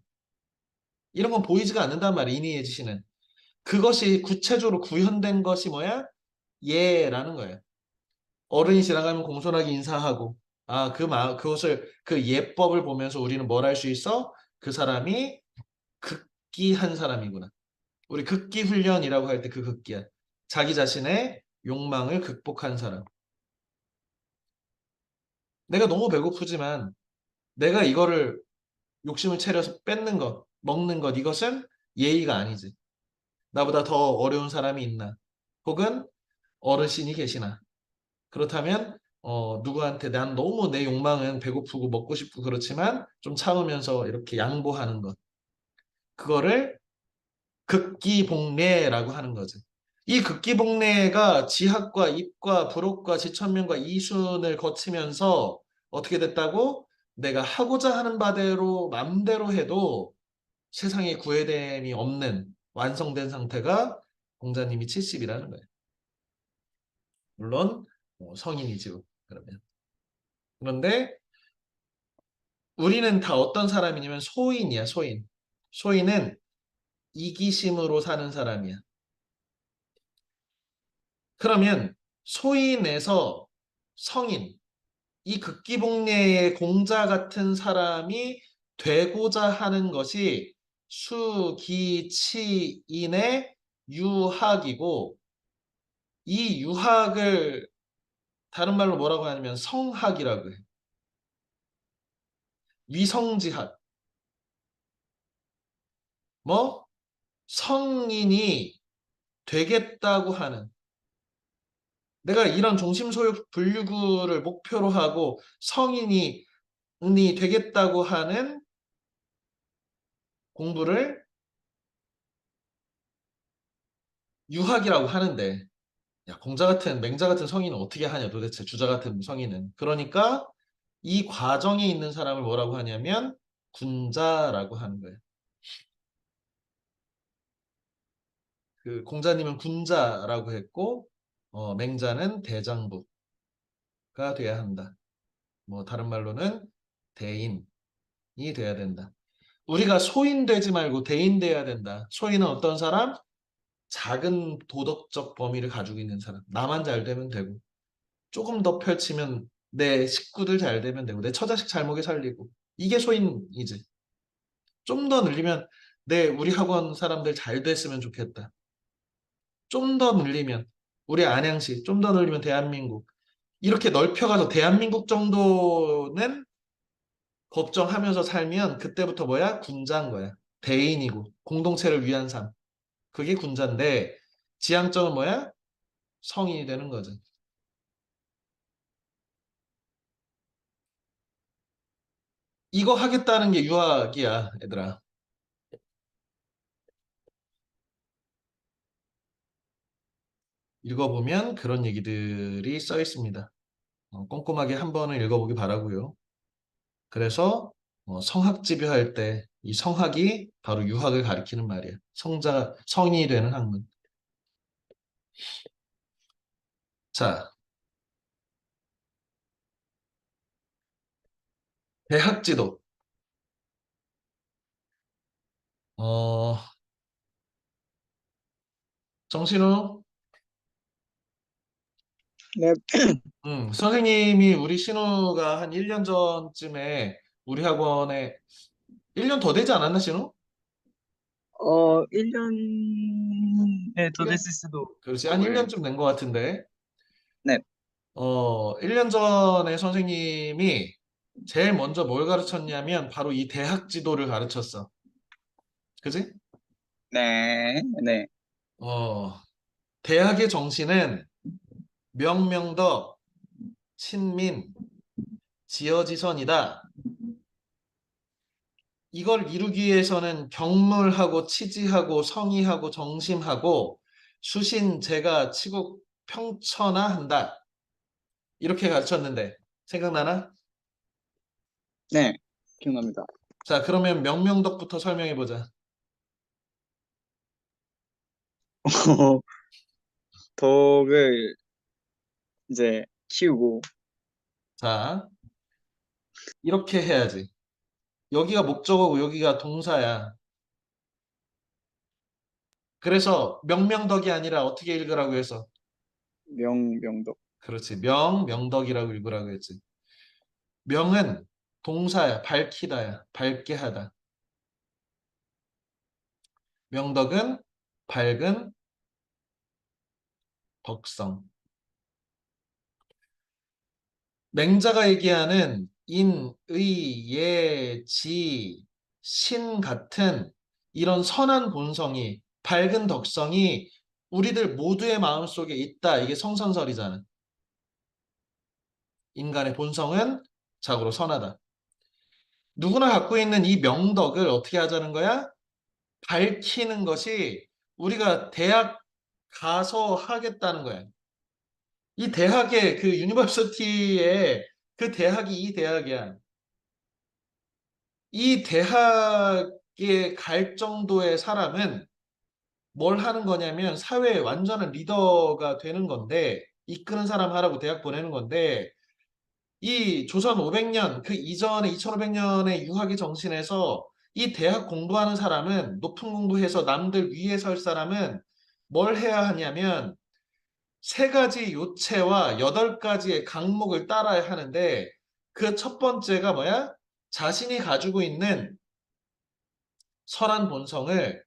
이런 건 보이지가 않는단 말이야, 인의예지시는. 그것이 구체적으로 구현된 것이 뭐야? 예라는 거예요. 어른이 지나가면 공손하게 인사하고, 그것을, 그 예법을 보면서 우리는 뭘 할 수 있어? 그 사람이 극기한 사람이구나. 우리 극기 훈련이라고 할 때 그 극기야. 자기 자신의 욕망을 극복한 사람. 내가 너무 배고프지만 내가 이거를 욕심을 차려서 뺏는 것, 먹는 것, 이것은 예의가 아니지. 나보다 더 어려운 사람이 있나? 혹은 어르신이 계시나? 그렇다면 누구한테 난 너무 내 욕망은 배고프고 먹고 싶고 그렇지만 좀 참으면서 이렇게 양보하는 것. 그거를 극기복례라고 하는 거지. 이 극기복례가 지학과 입과 불옥과 지천명과 이순을 거치면서 어떻게 됐다고? 내가 하고자 하는 바대로 맘대로 해도 세상에 구애됨이 없는 완성된 상태가 공자님이 70이라는 거예요. 물론 성인이죠. 그러면. 그런데 우리는 다 어떤 사람이냐면 소인이야, 소인. 소인은 이기심으로 사는 사람이야. 그러면 소인에서 성인, 이 극기복례의 공자 같은 사람이 되고자 하는 것이 수기치인의 유학이고 이 유학을 다른 말로 뭐라고 하냐면 성학이라고 해. 위성지학. 뭐? 성인이 되겠다고 하는 내가 이런 종심소욕 불유구를 목표로 하고 성인이 되겠다고 하는 공부를 유학이라고 하는데 야, 공자 같은 맹자 같은 성인은 어떻게 하냐 도대체 주자 같은 성인은 그러니까 이 과정에 있는 사람을 뭐라고 하냐면 군자라고 하는 거예요. 그 공자님은 군자라고 했고 맹자는 대장부가 돼야 한다. 뭐 다른 말로는 대인이 돼야 된다. 우리가 소인 되지 말고 대인 돼야 된다. 소인은 어떤 사람? 작은 도덕적 범위를 가지고 있는 사람. 나만 잘 되면 되고 조금 더 펼치면 내 식구들 잘 되면 되고 내 처자식 잘 먹여 살리고 이게 소인이지. 좀 더 늘리면 우리 학원 사람들 잘 됐으면 좋겠다. 좀 더 늘리면 우리 안양시 좀 더 늘리면 대한민국 이렇게 넓혀가서 대한민국 정도는 걱정하면서 살면 그때부터 뭐야? 군자인 거야. 대인이고 공동체를 위한 삶. 그게 군자인데 지향점은 뭐야? 성인이 되는 거죠. 이거 하겠다는 게 유학이야, 얘들아. 읽어보면 그런 얘기들이 써 있습니다. 꼼꼼하게 한 번은 읽어보기 바라고요. 그래서 성학집요할 때 이 성학이 바로 유학을 가리키는 말이야. 성인이 되는 학문. 자, 대학 지도. 어, 정신우, 네, 선생님이 우리 신우가 한 1년 전쯤에 우리 학원에 1년 더 되지 않았나, 신우? 1년에 더 1년? 됐을 수도 그렇지, 한 있고, 예. 1년쯤 된 것 같은데. 네. 1년 전에 선생님이 제일 먼저 뭘 가르쳤냐면 바로 이 대학 지도를 가르쳤어. 그지? 네, 네, 대학의 정신은 명명덕, 친민, 지어지선이다. 이걸 이루기 위해서는 경물하고 치지하고 성의하고 정심하고 수신, 제가, 치국, 평천하 한다. 이렇게 가르쳤는데 생각나나? 네, 기억납니다. 자, 그러면 명명덕부터 설명해 보자. 덕을 이제 키우고, 자, 이렇게 해야지. 여기가 목적어고 여기가 동사야. 그래서 명명덕이 아니라 어떻게 읽으라고 해서 명덕. 그렇지. 명덕이라고 읽으라고 했지. 명은 동사야. 밝히다야. 밝게 하다. 명덕은 밝은 덕성. 맹자가 얘기하는 인, 의, 예, 지, 신 같은 이런 선한 본성이, 밝은 덕성이 우리들 모두의 마음속에 있다. 이게 성선설이잖아. 인간의 본성은 자고로 선하다. 누구나 갖고 있는 이 명덕을 어떻게 하자는 거야? 밝히는 것이 우리가 대학 가서 하겠다는 거야. 이 대학의 그 유니버시티의 그 대학이 이 대학이야. 이 대학에 갈 정도의 사람은 뭘 하는 거냐면 사회의 완전한 리더가 되는 건데 이끄는 사람 하라고 대학 보내는 건데 이 조선 500년 그 이전에 2500년의 유학의 정신에서 이 대학 공부하는 사람은 높은 공부해서 남들 위에 설 사람은 뭘 해야 하냐면 세 가지 요체와 8가지의 강목을 따라야 하는데 그 첫 번째가 뭐야? 자신이 가지고 있는 선한 본성을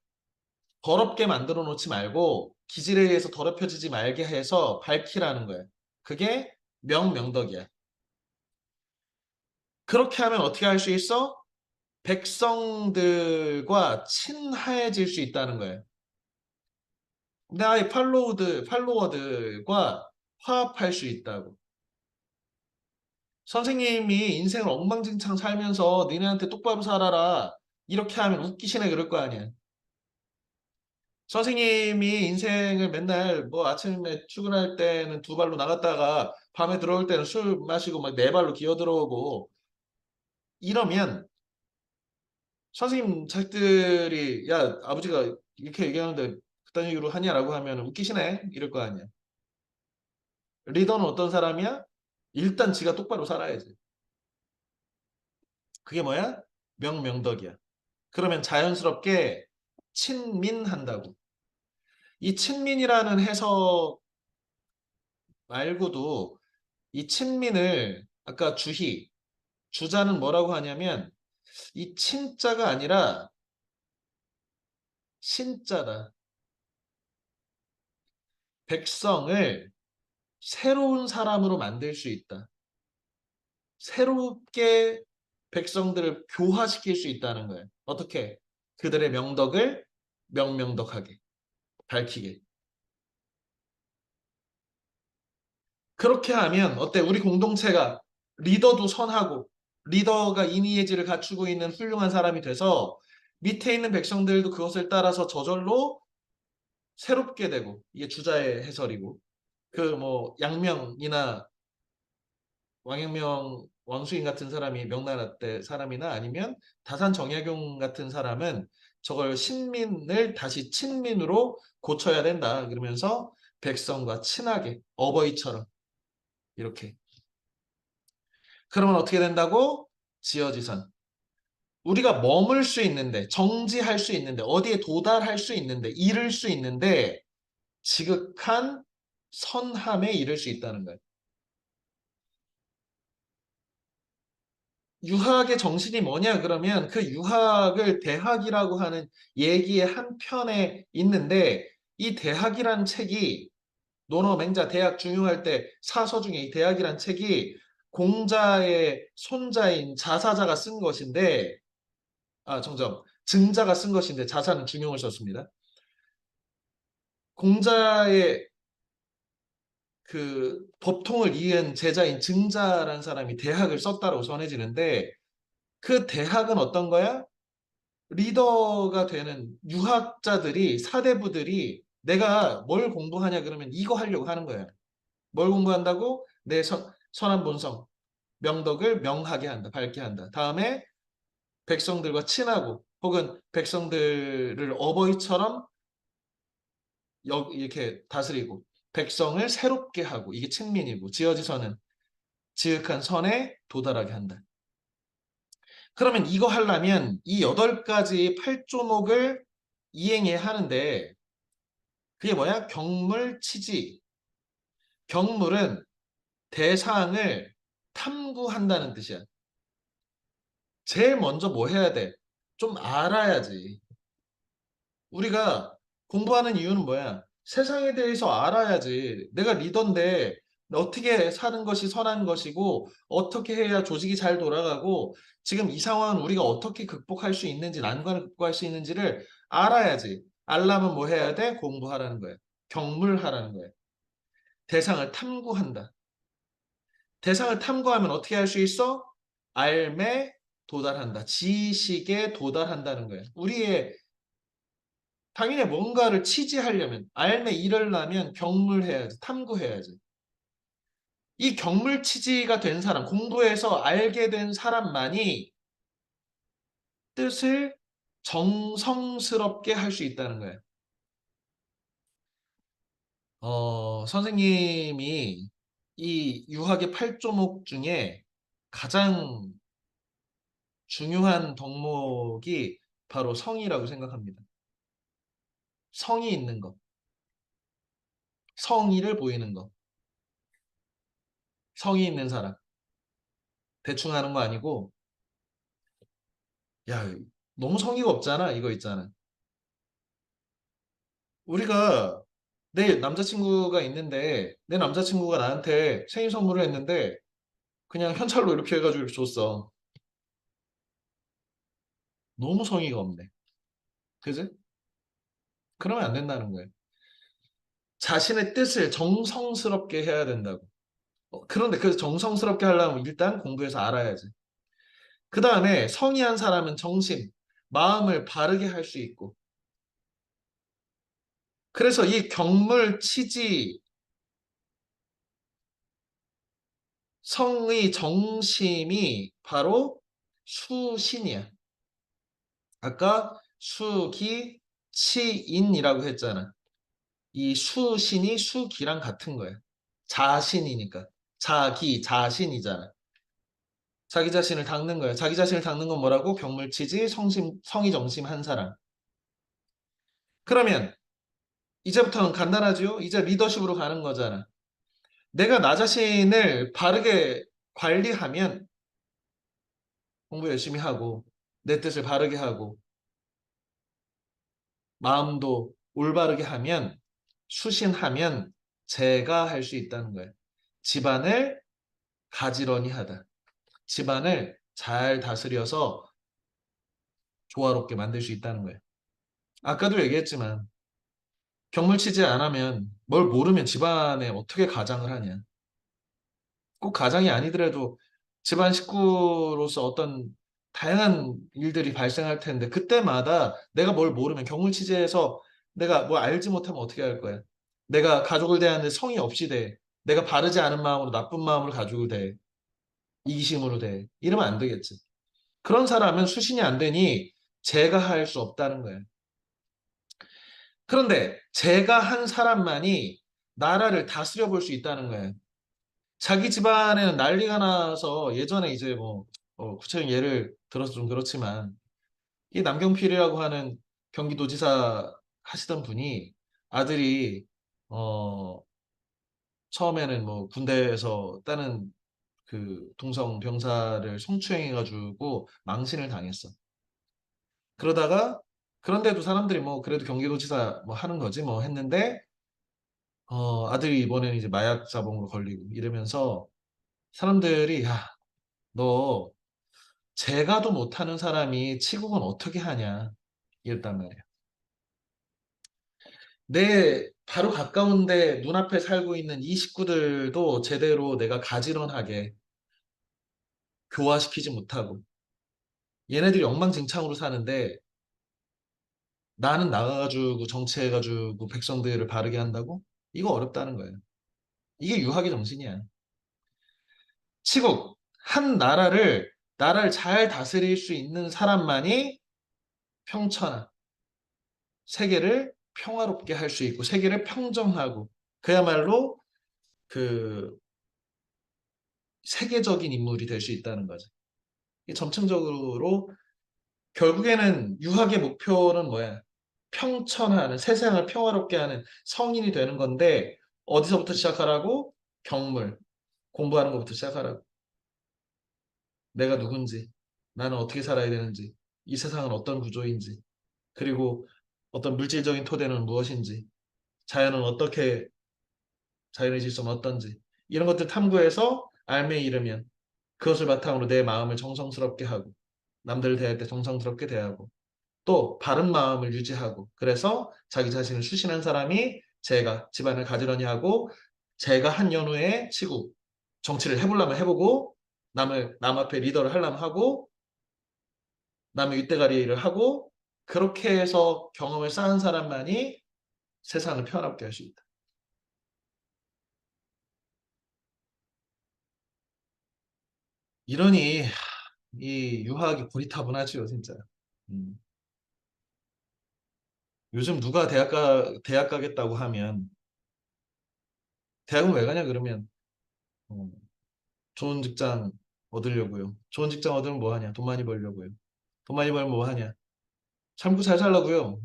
더럽게 만들어 놓지 말고 기질에 의해서 더럽혀지지 말게 해서 밝히라는 거예요. 그게 명덕이야. 그렇게 하면 어떻게 할 수 있어? 백성들과 친하해질 수 있다는 거예요. 나의 팔로워들과 화합할 수 있다고. 선생님이 인생을 엉망진창 살면서 니네한테 똑바로 살아라. 이렇게 하면 웃기시네 그럴 거 아니야. 선생님이 인생을 맨날 뭐 아침에 출근할 때는 2발로 나갔다가 밤에 들어올 때는 술 마시고 막 4발로 기어 들어오고 이러면 선생님 자식들이 야 아버지가 이렇게 얘기하는데 그딴 얘기로 하냐라고 하면 웃기시네 이럴 거 아니야. 리더는 어떤 사람이야? 일단 지가 똑바로 살아야지. 그게 뭐야? 명명덕이야. 그러면 자연스럽게 친민한다고. 이 친민이라는 해석 말고도 이 친민을 아까 주자는 뭐라고 하냐면 이 친자가 아니라 신자다. 백성을 새로운 사람으로 만들 수 있다. 새롭게 백성들을 교화시킬 수 있다는 거예요. 어떻게? 그들의 명덕을 명명덕하게 밝히게. 그렇게 하면 어때? 우리 공동체가 리더도 선하고 리더가 인의예지를 갖추고 있는 훌륭한 사람이 돼서 밑에 있는 백성들도 그것을 따라서 저절로 새롭게 되고, 이게 주자의 해설이고, 그 뭐 양명이나 왕양명 왕수인 같은 사람이 명나라 때 사람이나 아니면 다산 정약용 같은 사람은 저걸 신민을 다시 친민으로 고쳐야 된다. 그러면서 백성과 친하게 어버이처럼 이렇게. 그러면 어떻게 된다고? 지어지선. 우리가 머물 수 있는데, 정지할 수 있는데, 어디에 도달할 수 있는데, 이룰 수 있는데 지극한 선함에 이를 수 있다는 거예요. 유학의 정신이 뭐냐 그러면 그 유학을 대학이라고 하는 얘기의 한 편에 있는데, 이 대학이란 책이 논어맹자 대학 중용할 때 사서 중에 이 대학이란 책이 공자의 손자인 자사자가 쓴 것인데, 정정, 증자가 쓴 것인데 자사는 중용을 썼습니다. 공자의 그 법통을 이은 제자인 증자라는 사람이 대학을 썼다고 전해지는데, 그 대학은 어떤 거야? 리더가 되는 유학자들이, 사대부들이 내가 뭘 공부하냐 그러면 이거 하려고 하는 거예요. 뭘 공부한다고? 내 선한 본성, 명덕을 명하게 한다, 밝게 한다. 다음에 백성들과 친하고 혹은 백성들을 어버이처럼 이렇게 다스리고 백성을 새롭게 하고, 이게 친민이고, 지어지선은 지극한 선에 도달하게 한다. 그러면 이거 하려면 이 8가지 8조목을 이행해야 하는데, 그게 뭐야? 경물치지. 경물은 대상을 탐구한다는 뜻이야. 제일 먼저 뭐 해야 돼? 좀 알아야지. 우리가 공부하는 이유는 뭐야? 세상에 대해서 알아야지. 내가 리더인데 어떻게 사는 것이 선한 것이고 어떻게 해야 조직이 잘 돌아가고 지금 이 상황은 우리가 어떻게 극복할 수 있는지, 난관을 극복할 수 있는지를 알아야지. 알려면 뭐 해야 돼? 공부하라는 거야. 경물하라는 거야. 대상을 탐구한다. 대상을 탐구하면 어떻게 할 수 있어? 알매 도달한다. 지식에 도달한다는 거예요. 우리의 당연히 뭔가를 취지하려면, 알매 이르려면 경물해야지, 탐구해야지. 이 경물취지가 된 사람, 공부해서 알게 된 사람만이 뜻을 정성스럽게 할 수 있다는 거예요. 선생님이 이 유학의 8조목 중에 가장 중요한 덕목이 바로 성이라고 생각합니다. 성이 있는 것, 성의를 보이는 것, 성이 있는 사람. 대충 하는 거 아니고, 야, 너무 성의가 없잖아. 이거 있잖아. 우리가 내 남자친구가 있는데 내 남자친구가 나한테 생일 선물을 했는데 그냥 현찰로 이렇게 해가지고 이렇게 줬어. 너무 성의가 없네. 그지? 그러면 안 된다는 거예요. 자신의 뜻을 정성스럽게 해야 된다고. 그런데 그 정성스럽게 하려면 일단 공부해서 알아야지. 그 다음에 성의한 사람은 정신, 마음을 바르게 할 수 있고. 그래서 이 경물치지, 성의 정심이 바로 수신이야. 아까 수기, 치인이라고 했잖아. 이 수신이 수기랑 같은 거야. 자신이니까. 자기, 자신이잖아. 자기 자신을 닦는 거야. 자기 자신을 닦는 건 뭐라고? 경물치지, 성의 정심 한 사람. 그러면 이제부터는 간단하죠? 이제 리더십으로 가는 거잖아. 내가 나 자신을 바르게 관리하면 공부 열심히 하고 내 뜻을 바르게 하고 마음도 올바르게 하면, 수신하면 제가 할 수 있다는 거예요. 집안을 가지런히 하다. 집안을 잘 다스려서 조화롭게 만들 수 있다는 거예요. 아까도 얘기했지만 경물치지 안 하면 뭘 모르면 집안에 어떻게 가장을 하냐. 꼭 가장이 아니더라도 집안 식구로서 어떤 다양한 일들이 발생할 텐데 그때마다 내가 뭘 모르면 경물치지에서 내가 뭘 알지 못하면 어떻게 할 거야. 내가 가족을 대하는데 성의 없이 대. 내가 바르지 않은 마음으로 나쁜 마음을 가지고 대. 이기심으로 대. 이러면 안 되겠지. 그런 사람은 수신이 안 되니 제가 할 수 없다는 거예요. 그런데 제가 한 사람만이 나라를 다스려 볼 수 있다는 거예요. 자기 집안에는 난리가 나서 예전에 이제 뭐 구체적인 예를 들어서 좀 그렇지만 이 남경필이라고 하는 경기도지사 하시던 분이 아들이 어 처음에는 뭐 군대에서 다른 그 동성 병사를 성추행해가지고 망신을 당했어. 그러다가 그런데도 사람들이 뭐 그래도 경기도지사 뭐 하는 거지 뭐 했는데 아들이 이번에는 이제 마약 자봉으로 걸리고 이러면서 사람들이 야, 너 제가도 못하는 사람이 치국은 어떻게 하냐 이랬단 말이에요. 내 바로 가까운데 눈앞에 살고 있는 이 식구들도 제대로 내가 가지런하게 교화시키지 못하고 얘네들이 엉망진창으로 사는데 나는 나가가지고 정치해가지고 백성들을 바르게 한다고? 이거 어렵다는 거예요. 이게 유학의 정신이야. 치국, 한 나라를 잘 다스릴 수 있는 사람만이 평천하, 세계를 평화롭게 할 수 있고 세계를 평정하고 그야말로 그 세계적인 인물이 될 수 있다는 거죠. 점층적으로 결국에는 유학의 목표는 뭐야? 평천하는 세상을 평화롭게 하는 성인이 되는 건데 어디서부터 시작하라고? 경물, 공부하는 것부터 시작하라고. 내가 누군지, 나는 어떻게 살아야 되는지, 이 세상은 어떤 구조인지, 그리고 어떤 물질적인 토대는 무엇인지, 자연은 어떻게 자연의 질서는 어떤지 이런 것들 탐구해서 알매 이르면 그것을 바탕으로 내 마음을 정성스럽게 하고 남들을 대할 때 정성스럽게 대하고 또 바른 마음을 유지하고 그래서 자기 자신을 수신한 사람이 제가 집안을 가지런히 하고 제가 한 연후에 치고 정치를 해보려면 해보고 남 앞에 리더를 하려면 하고 남의 윗대가리를 하고 그렇게 해서 경험을 쌓은 사람만이 세상을 평화롭게 할 수 있다. 이러니 이 유학이 고리타분하지요, 진짜. 음. 요즘 누가 대학 가겠다고 하면 대학은 왜 가냐 그러면 어, 좋은 직장 얻으려고요. 좋은 직장 얻으면 뭐 하냐? 돈 많이 벌려고요. 돈 많이 벌면 뭐 하냐? 삶고 잘 살라고요.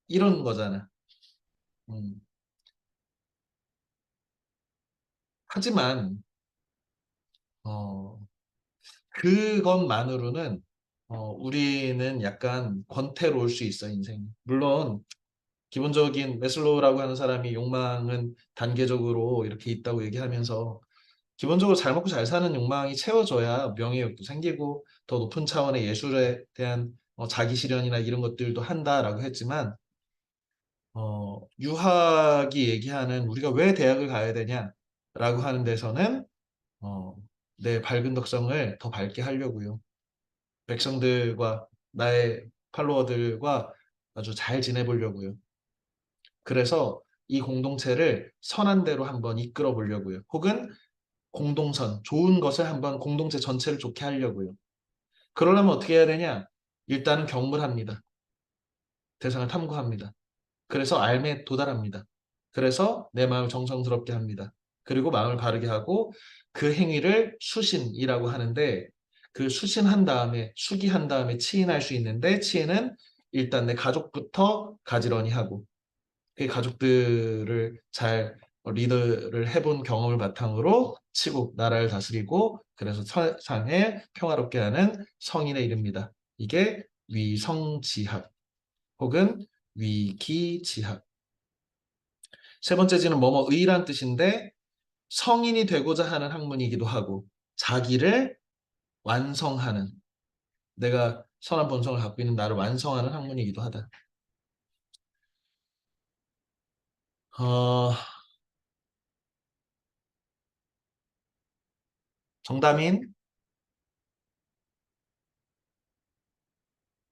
이런 거잖아. 음. 하지만 어, 그것만으로는 우리는 약간 권태로울 수 있어, 인생이. 물론 기본적인 매슬로우라고 하는 사람이 욕망은 단계적으로 이렇게 있다고 얘기하면서 기본적으로 잘 먹고 잘 사는 욕망이 채워져야 명예욕도 생기고 더 높은 차원의 예술에 대한 자기 실현이나 이런 것들도 한다라고 했지만 유학이 얘기하는 우리가 왜 대학을 가야 되냐라고 하는 데서는 어, 내 밝은 덕성을 더 밝게 하려고요. 백성들과 나의 팔로워들과 아주 잘 지내보려고요. 그래서 이 공동체를 선한 대로 한번 이끌어 보려고요. 혹은 공동선, 좋은 것을 한번 공동체 전체를 좋게 하려고요. 그러려면 어떻게 해야 되냐? 일단은 경물합니다. 대상을 탐구합니다. 그래서 알매에 도달합니다. 그래서 내 마음을 정성스럽게 합니다. 그리고 마음을 바르게 하고 그 행위를 수신이라고 하는데 그 수신한 다음에 수기한 다음에 치인할 수 있는데 치인은 일단 내 가족부터 가지런히 하고 그 가족들을 잘 리더를 해본 경험을 바탕으로 치국 나라를 다스리고 그래서 세상을 평화롭게 하는 성인에 이릅니다. 이게 위성지학 혹은 위기지학. 세 번째지는 뭐뭐의란 뜻인데 성인이 되고자 하는 학문이기도 하고 자기를 완성하는 내가 선한 본성을 갖고 있는 나를 완성하는 학문이기도 하다. 어, 정다민,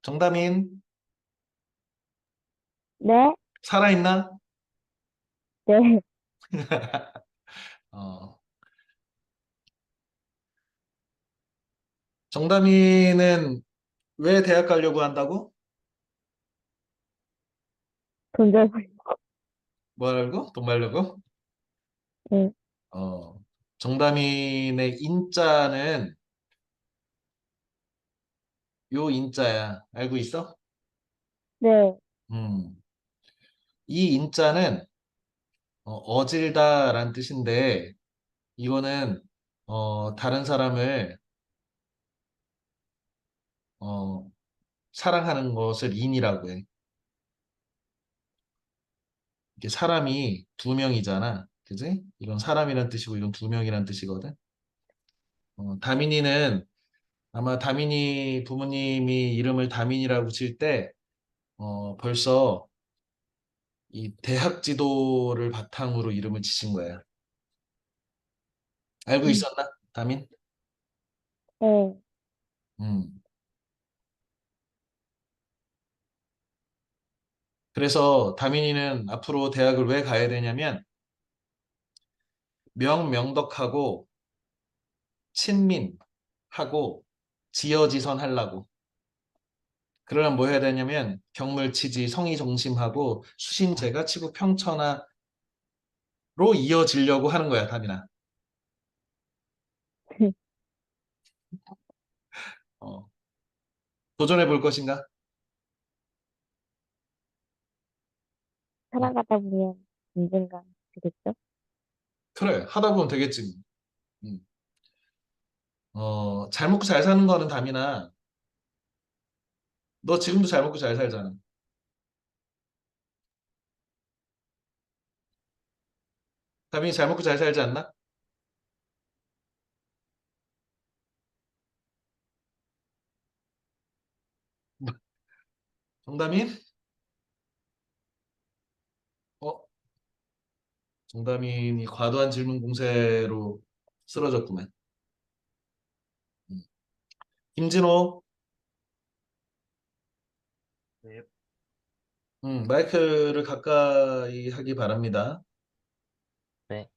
정다민 네, 살아있나? 네. 어, 정다민은 왜 대학 가려고 한다고? 돈 벌고, 뭐 하려고? 돈 벌려고? 네, 어, 정다민의 인자는 요 인자야. 알고 있어? 네, 음. 이 인자는 어질다라는 뜻인데 이거는 다른 사람을 어, 사랑하는 것을 인이라고 해. 이게 사람이 두 명이잖아. 그지? 이건 사람이란 뜻이고 이건 두 명이란 뜻이거든. 다민이는 아마 다민이 부모님이 이름을 다민이라고 칠 때 벌써 이 대학 지도를 바탕으로 이름을 지신 거야. 알고 있었나? 다민? 네. 음. 그래서 다민이는 앞으로 대학을 왜 가야 되냐면 명명덕하고 친민하고 지어지선 하려고. 그러려면 뭐 해야 되냐면 경물치지 성의정심하고 수신제가 치구 평천하로 이어지려고 하는 거야, 다민아. 어, 도전해 볼 것인가? 살아가다 보면 언젠가 되겠죠? 그래, 하다 보면 되겠지. 음. 잘 먹고 잘 사는 거는 다민아. 너 지금도 잘 먹고 잘 살잖아. 다민이 잘 먹고 잘 살지 않나? 정다민? 어, 정다민이 과도한 질문 공세로 쓰러졌구만. 음. 김진호, 네. 마이크를 가까이 하기 바랍니다. 네.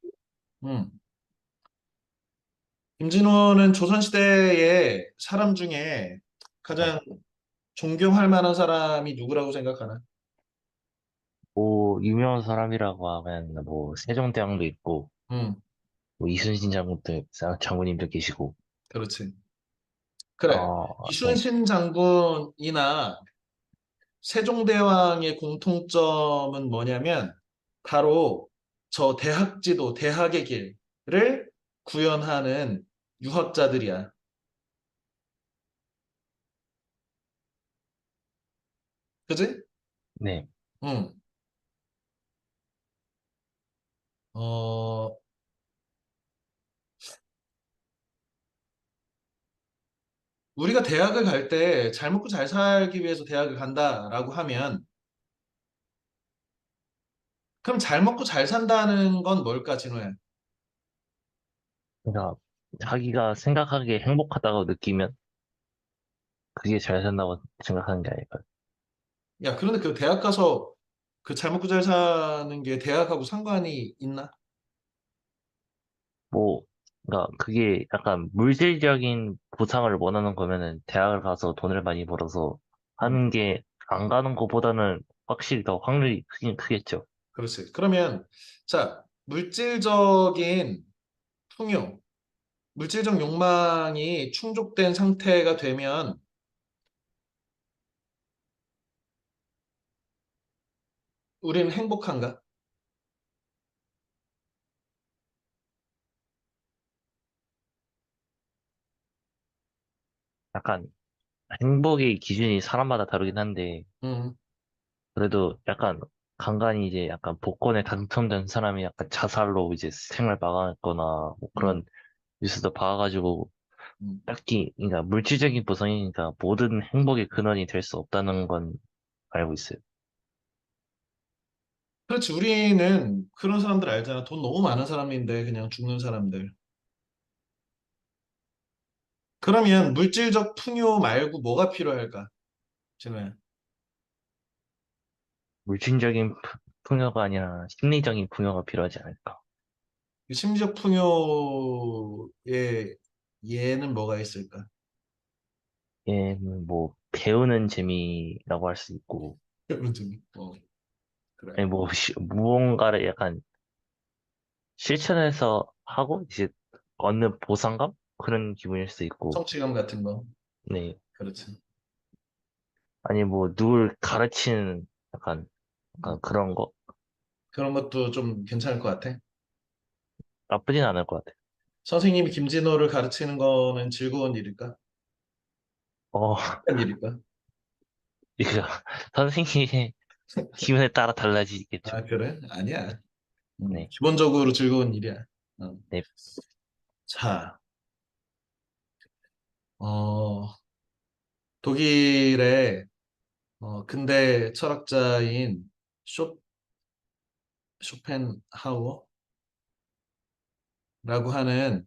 음. 김진호는 조선시대의 사람 중에 가장 존경할 만한 사람이 누구라고 생각하나? 뭐, 유명한 사람이라고 하면, 뭐, 세종대왕도 있고, 음, 뭐, 이순신 장군님도 계시고, 그렇지. 그래. 네. 이순신 장군이나 세종대왕의 공통점은 뭐냐면 바로 저 대학지도, 대학의 길을 구현하는 유학자들이야. 그지? 네. 응. 어, 우리가 대학을 갈 때 잘 먹고 잘 살기 위해서 대학을 간다라고 하면 그럼 잘 먹고 잘 산다는 건 뭘까, 진호야? 그러니까, 자기가 생각하기에 행복하다고 느끼면, 그게 잘 산다고 생각하는 게 아닐까요? 야, 그런데 그 대학 가서 그 잘 먹고 잘 사는 게 대학하고 상관이 있나? 뭐, 그러니까, 그게 약간 물질적인 보상을 원하는 거면은, 대학을 가서 돈을 많이 벌어서 응, 하는 게, 안 가는 것보다는 확실히 더 확률이 크긴 크겠죠. 그렇지. 그러면 자, 물질적인 풍요, 물질적 욕망이 충족된 상태가 되면 우리는 행복한가? 약간, 행복의 기준이 사람마다 다르긴 한데, 응, 그래도 약간 간간히 이제 약간 복권에 당첨된 사람이 약간 자살로 이제 생을 마감했거나 뭐 그런 뉴스도 봐가지고 음. 딱히 그러니까 물질적인 보상이니까 모든 행복의 근원이 될 수 없다는 건 알고 있어요. 그렇지. 우리는 그런 사람들 알잖아. 돈 너무 많은 사람인데 그냥 죽는 사람들. 그러면 물질적 풍요 말고 뭐가 필요할까? 진호야. 물질적인 풍요가 아니라 심리적인 풍요가 필요하지 않을까. 심리적 풍요의 예는 뭐가 있을까? 얘는 뭐 배우는 재미라고 할 수 있고, 그런 점이. 그래. 아니 뭐 무언가를 약간 실천해서 하고 이제 얻는 보상감 그런 기분일 수 있고, 성취감 같은 거. 네. 그렇지. 아니 뭐 누굴 가르치는 약간 그런 거 그런 것도 좀 괜찮을 것 같아. 나쁘진 않을 것 같아요. 선생님이 김진호를 가르치는 거는 즐거운 일일까? 어, 한 일일까? 이거 선생님의 기분에 따라 달라지겠죠. 아, 그래? 아니야. 네, 기본적으로 즐거운 일이야. 어. 네. 자, 독일의 근대 철학자인 쇼, 쇼펜하우어라고 하는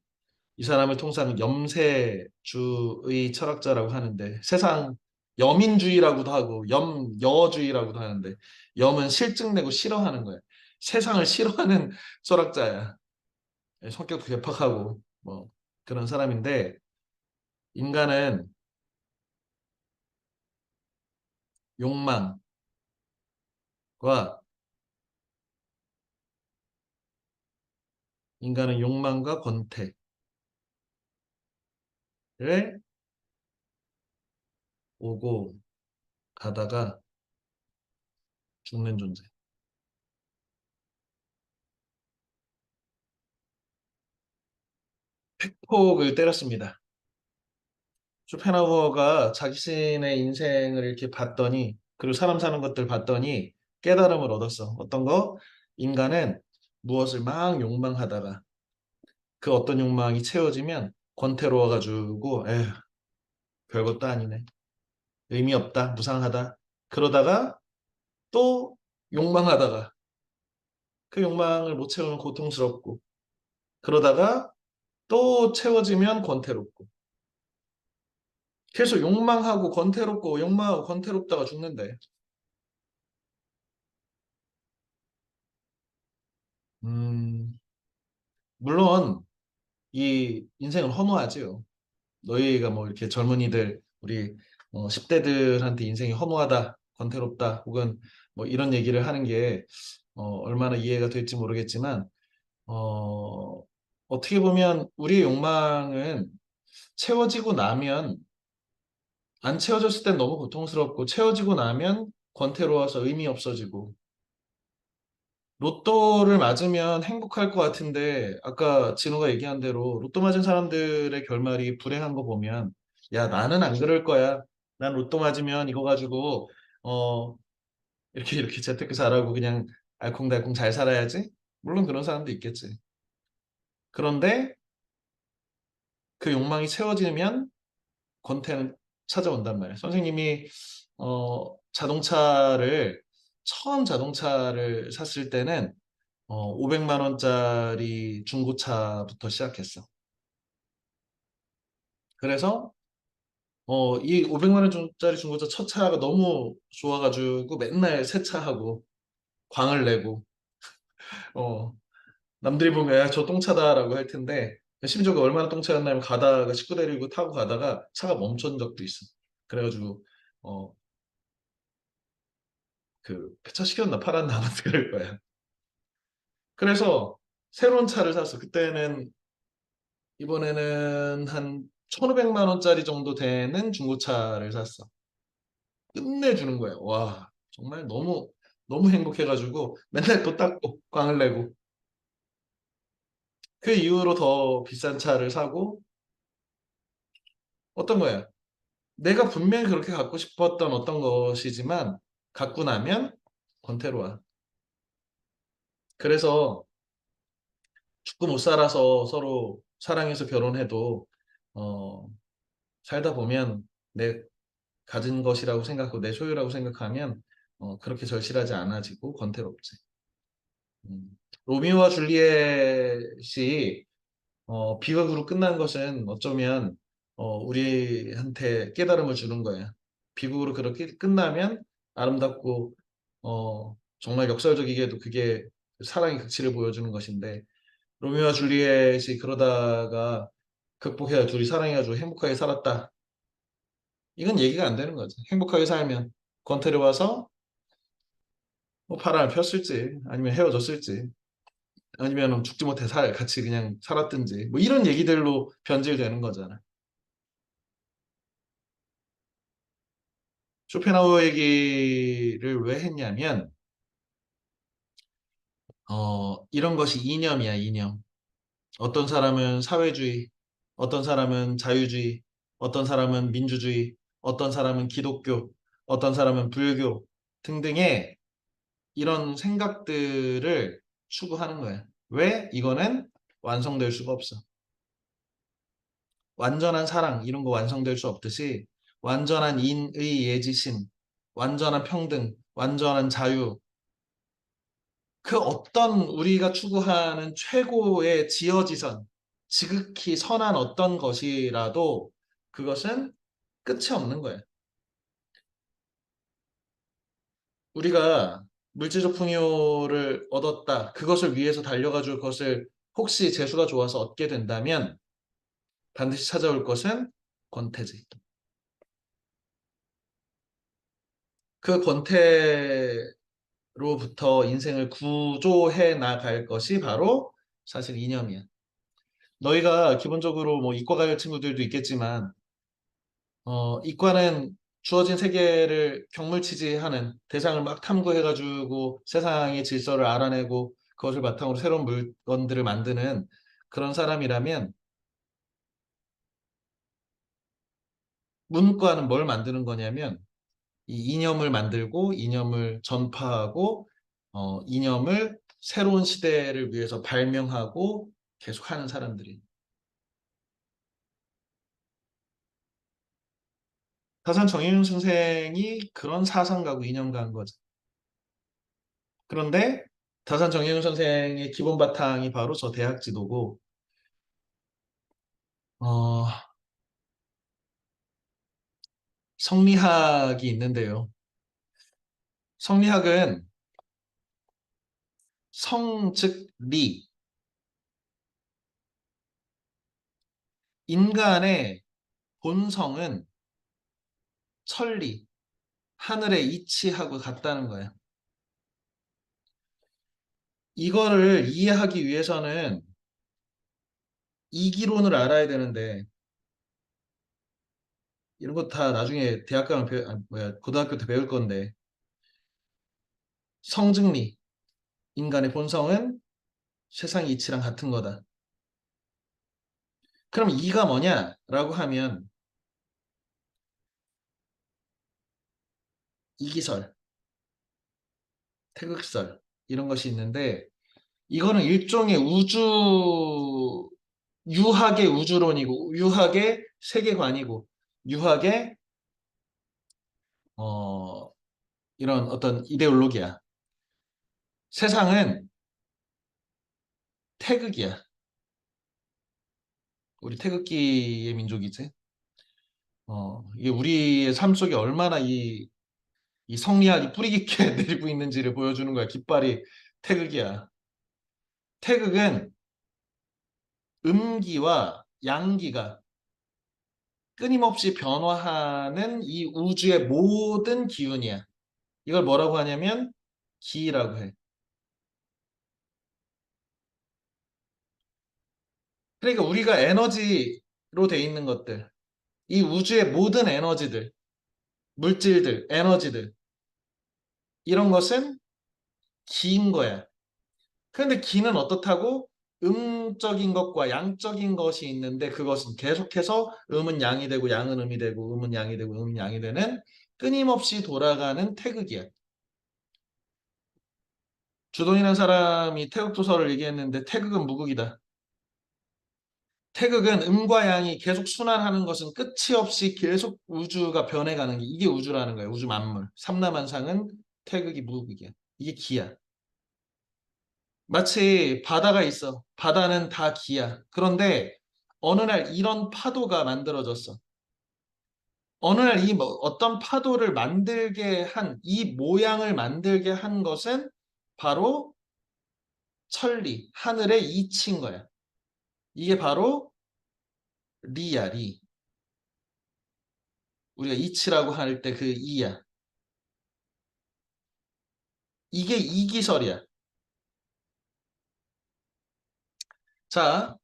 이 사람을 통상 염세주의 철학자라고 하는데 세상 여민주의라고도 하고 염여주의라고도 하는데 염은 실증내고 싫어하는 거야. 세상을 싫어하는 철학자야. 성격도 괴팍하고 뭐 그런 사람인데 인간은 욕망과 권태를 오고 가다가 죽는 존재. 팩폭을 때렸습니다. 쇼펜하우어가 자신의 인생을 이렇게 봤더니 그리고 사람 사는 것들 봤더니 깨달음을 얻었어. 어떤 거? 인간은 무엇을 막 욕망하다가 그 어떤 욕망이 채워지면 권태로워가지고 에휴 별것도 아니네. 의미 없다. 무상하다. 그러다가 또 욕망하다가 그 욕망을 못 채우면 고통스럽고 그러다가 또 채워지면 권태롭고 계속 욕망하고 권태롭고 욕망하고 권태롭다가 죽는데 음, 물론 이 인생은 허무하지요. 너희가 뭐 이렇게 젊은이들 우리 10대들한테 인생이 허무하다, 권태롭다 혹은 뭐 이런 얘기를 하는 게 얼마나 이해가 될지 모르겠지만 어떻게 보면 우리의 욕망은 채워지고 나면 안 채워졌을 땐 너무 고통스럽고 채워지고 나면 권태로워서 의미 없어지고 로또를 맞으면 행복할 것 같은데 아까 진호가 얘기한 대로 로또 맞은 사람들의 결말이 불행한 거 보면 야 나는 안 그럴 거야. 난 로또 맞으면 이거 가지고 어 이렇게 재테크 잘하고 그냥 알콩달콩 잘 살아야지. 물론 그런 사람도 있겠지. 그런데 그 욕망이 채워지면 권태는 찾아온단 말이야. 선생님이 자동차를 처음 자동차를 샀을 때는 500만 원짜리 중고차부터 시작했어. 그래서 이 500만 원짜리 중고차 첫 차가 너무 좋아가지고 맨날 세차하고 광을 내고 어, 남들이 보면 야, 저 똥차다라고 할 텐데 심지어 그 얼마나 똥차였냐면 가다가 식구 데리고 타고 가다가 차가 멈춘 적도 있어. 그래가지고 어, 그 폐차시켰나 팔았나 아무튼 그럴 거야. 그래서 새로운 차를 샀어. 그때는 이번에는 한 1,500만 원짜리 정도 되는 중고차를 샀어. 끝내주는 거야. 와, 정말 너무 너무 행복해가지고 맨날 또 닦고 광을 내고 그 이후로 더 비싼 차를 사고 어떤 거야? 내가 분명히 그렇게 갖고 싶었던 어떤 것이지만 갖고 나면 권태로워. 그래서 죽고 못 살아서 서로 사랑해서 결혼해도 어, 살다 보면 내 가진 것이라고 생각하고 내 소유라고 생각하면 그렇게 절실하지 않아지고 권태롭지. 로미오와 줄리엣이 비극으로 끝난 것은 어쩌면 우리한테 깨달음을 주는 거야. 비극으로 그렇게 끝나면 아름답고 정말 역설적이게도 그게 사랑의 극치를 보여주는 것인데 로미오와 줄리엣이 그러다가 극복해야 둘이 사랑해가지고 행복하게 살았다. 이건 얘기가 안 되는 거지. 행복하게 살면 권태로워서 뭐 바람을 폈을지 아니면 헤어졌을지 아니면 죽지 못해 같이 그냥 살았든지 뭐 이런 얘기들로 변질되는 거잖아. 쇼펜하우어 얘기를 왜 했냐면 이런 것이 이념이야, 이념. 어떤 사람은 사회주의, 어떤 사람은 자유주의, 어떤 사람은 민주주의, 어떤 사람은 기독교, 어떤 사람은 불교 등등의 이런 생각들을 추구하는 거야. 왜? 이거는 완성될 수가 없어. 완전한 사랑 이런 거 완성될 수 없듯이 완전한 인의 예지심, 완전한 평등, 완전한 자유 그 어떤 우리가 추구하는 최고의 지어지선, 지극히 선한 어떤 것이라도 그것은 끝이 없는 거예요. 우리가 물질적 풍요를 얻었다. 그것을 위해서 달려가지고 그것을 혹시 재수가 좋아서 얻게 된다면 반드시 찾아올 것은 권태지. 그 권태로부터 인생을 구조해 나갈 것이 바로 사실 이념이야. 너희가 기본적으로 뭐 이과 갈 친구들도 있겠지만 이과는 주어진 세계를 경물치지하는 대상을 막 탐구해가지고 세상의 질서를 알아내고 그것을 바탕으로 새로운 물건들을 만드는 그런 사람이라면 문과는 뭘 만드는 거냐면 이 이념을 만들고 이념을 전파하고 이념을 새로운 시대를 위해서 발명하고 계속하는 사람들이. 다산 정의용 선생이 그런 사상가고 이념가인 거죠. 그런데 다산 정의용 선생의 기본 바탕이 바로 저 대학 지도고 어, 성리학이 있는데요. 성리학은 성, 즉 리, 인간의 본성은 천리, 하늘의 이치하고 같다는 거예요. 이거를 이해하기 위해서는 이기론을 알아야 되는데 이런 거 다 나중에 대학 가면 고등학교 때 배울 건데 성증리, 인간의 본성은 세상 이치랑 같은 거다. 그럼 이가 뭐냐라고 하면 이기설, 태극설 이런 것이 있는데 이거는 일종의 유학의 우주론이고 유학의 세계관이고 유학의 이런 어떤 이데올로기야. 세상은 태극이야. 우리 태극기의 민족이지. 이게 우리의 삶 속에 얼마나 이 성리학이 뿌리 깊게 내리고 있는지를 보여주는 거야. 깃발이 태극이야. 태극은 음기와 양기가 끊임없이 변화하는 이 우주의 모든 기운이야. 이걸 뭐라고 하냐면 기라고 해. 그러니까 우리가 에너지로 돼 있는 것들, 이 우주의 모든 에너지들, 물질들, 에너지들 이런 것은 기인 거야. 그런데 기는 어떻다고? 음적인 것과 양적인 것이 있는데 그것은 계속해서 음은 양이 되고 양은 음이 되고 음은 양이 되고 음은 양이 되는 끊임없이 돌아가는 태극이야. 주돈이라는 사람이 태극 도서를 얘기했는데 태극은 무극이다. 태극은 음과 양이 계속 순환하는 것은 끝이 없이 계속 우주가 변해가는 게 이게 우주라는 거예요. 우주 만물. 삼라만상은 태극이 무극이야. 이게 기야. 마치 바다가 있어. 바다는 다 기야. 그런데 어느 날 이런 파도가 만들어졌어. 어느 날 어떤 파도를 만들게 한, 이 모양을 만들게 한 것은 바로 천리, 하늘의 이치인 거야. 이게 바로 리야, 리. 우리가 이치라고 할 때 그 이야. 이게 이기설이야. 자,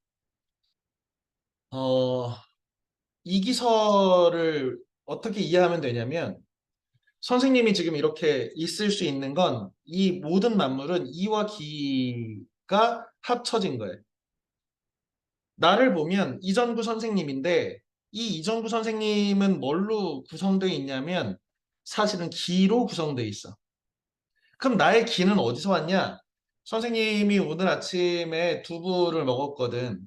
이기설을 어떻게 이해하면 되냐면 선생님이 지금 이렇게 있을 수 있는 건 이 모든 만물은 이와 기가 합쳐진 거예요. 나를 보면 이전구 선생님인데 이 이전구 선생님은 뭘로 구성되어 있냐면 사실은 기로 구성되어 있어. 그럼 나의 기는 어디서 왔냐? 선생님이 오늘 아침에 두부를 먹었거든.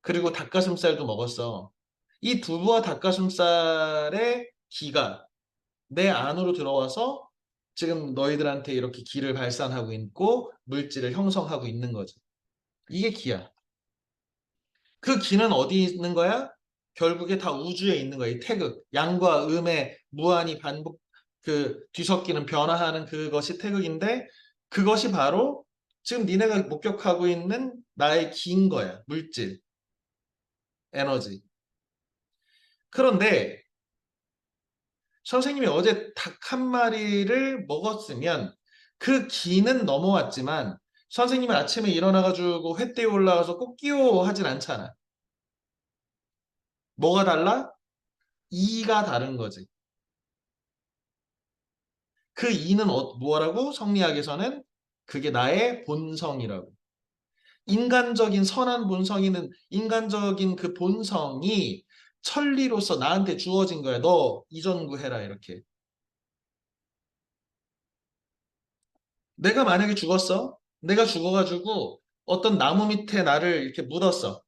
그리고 닭가슴살도 먹었어. 이 두부와 닭가슴살의 기가 내 안으로 들어와서 지금 너희들한테 이렇게 기를 발산하고 있고 물질을 형성하고 있는 거지. 이게 기야. 그 기는 어디 있는 거야? 결국에 다 우주에 있는 거야. 이 태극. 양과 음의 무한히 반복, 뒤섞이는 변화하는 그것이 태극인데 그것이 바로 지금 니네가 목격하고 있는 나의 기인 거야. 물질, 에너지. 그런데 선생님이 어제 닭 한 마리를 먹었으면 그 기는 넘어왔지만 선생님이 아침에 일어나가지고 횃대에 올라가서 꽃기호 하진 않잖아. 뭐가 달라? 이가 다른 거지. 그 이는 뭐라고? 성리학에서는 그게 나의 본성이라고. 인간적인 선한 본성이는 인간적인 그 본성이 천리로서 나한테 주어진 거야. 너 이전구 해라 이렇게. 내가 만약에 죽었어. 내가 죽어가지고 어떤 나무 밑에 나를 이렇게 묻었어.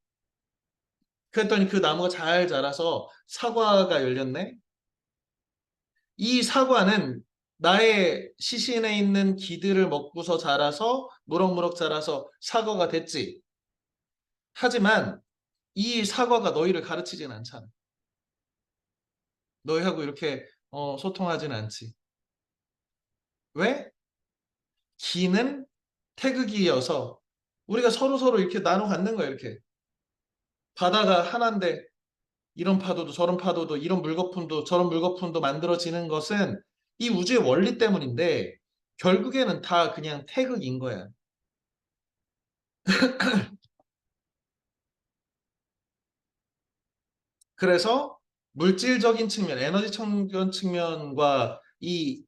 그랬더니 그 나무가 잘 자라서 사과가 열렸네. 이 사과는 나의 시신에 있는 기들을 먹고서 자라서 무럭무럭 자라서 사과가 됐지. 하지만 이 사과가 너희를 가르치진 않잖아. 너희하고 이렇게 소통하진 않지. 왜? 기는 태극이어서 우리가 서로 이렇게 나눠 갖는 거야. 이렇게. 바다가 하나인데 이런 파도도 저런 파도도 이런 물거품도 저런 물거품도 만들어지는 것은 이 우주의 원리 때문인데 결국에는 다 그냥 태극인 거야. 그래서 물질적인 측면, 에너지적인 측면과 이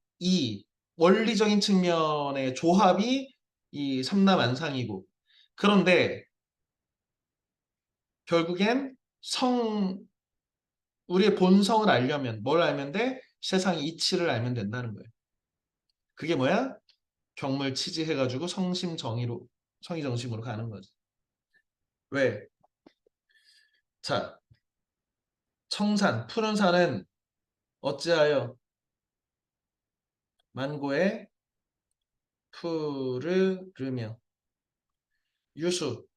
원리적인 측면의 조합이 이 삼라만상이고 그런데 결국엔 우리의 본성을 알려면 뭘 알면 돼? 세상의 이치를 알면 된다는 거예요. 그게 뭐야? 경물치지해가지고 성의정심으로 가는 거지. 왜? 자, 청산, 푸른 산은 어찌하여 만고에 푸르르며 유수,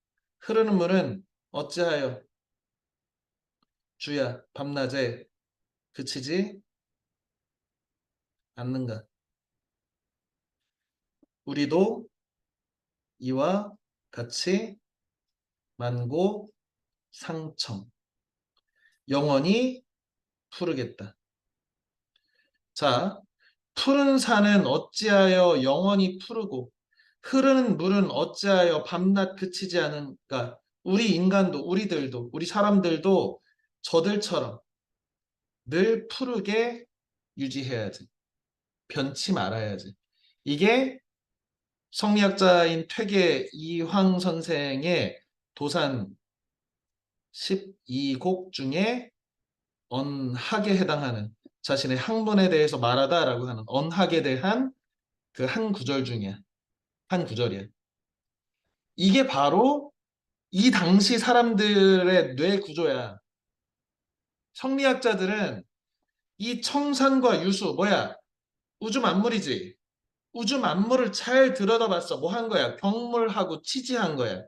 흐르는 물은 어찌하여 주야 밤낮에 그치지 않는가. 우리도 이와 같이 만고 상청 영원히 푸르겠다. 자, 푸른 산은 어찌하여 영원히 푸르고 흐르는 물은 어찌하여 밤낮 그치지 않은가. 우리 인간도 우리들도 우리 사람들도 저들처럼 늘 푸르게 유지해야지. 변치 말아야지. 이게 성리학자인 퇴계 이황 선생의 도산 12곡 중에 언학에 해당하는 자신의 학문에 대해서 말하다라고 하는 언학에 대한 그 한 구절 중이야. 한 구절이야. 이게 바로 이 당시 사람들의 뇌 구조야. 성리학자들은 이 청산과 유수, 뭐야? 우주 만물이지. 우주 만물을 잘 들여다봤어. 뭐 한 거야? 경물하고 치지한 거야.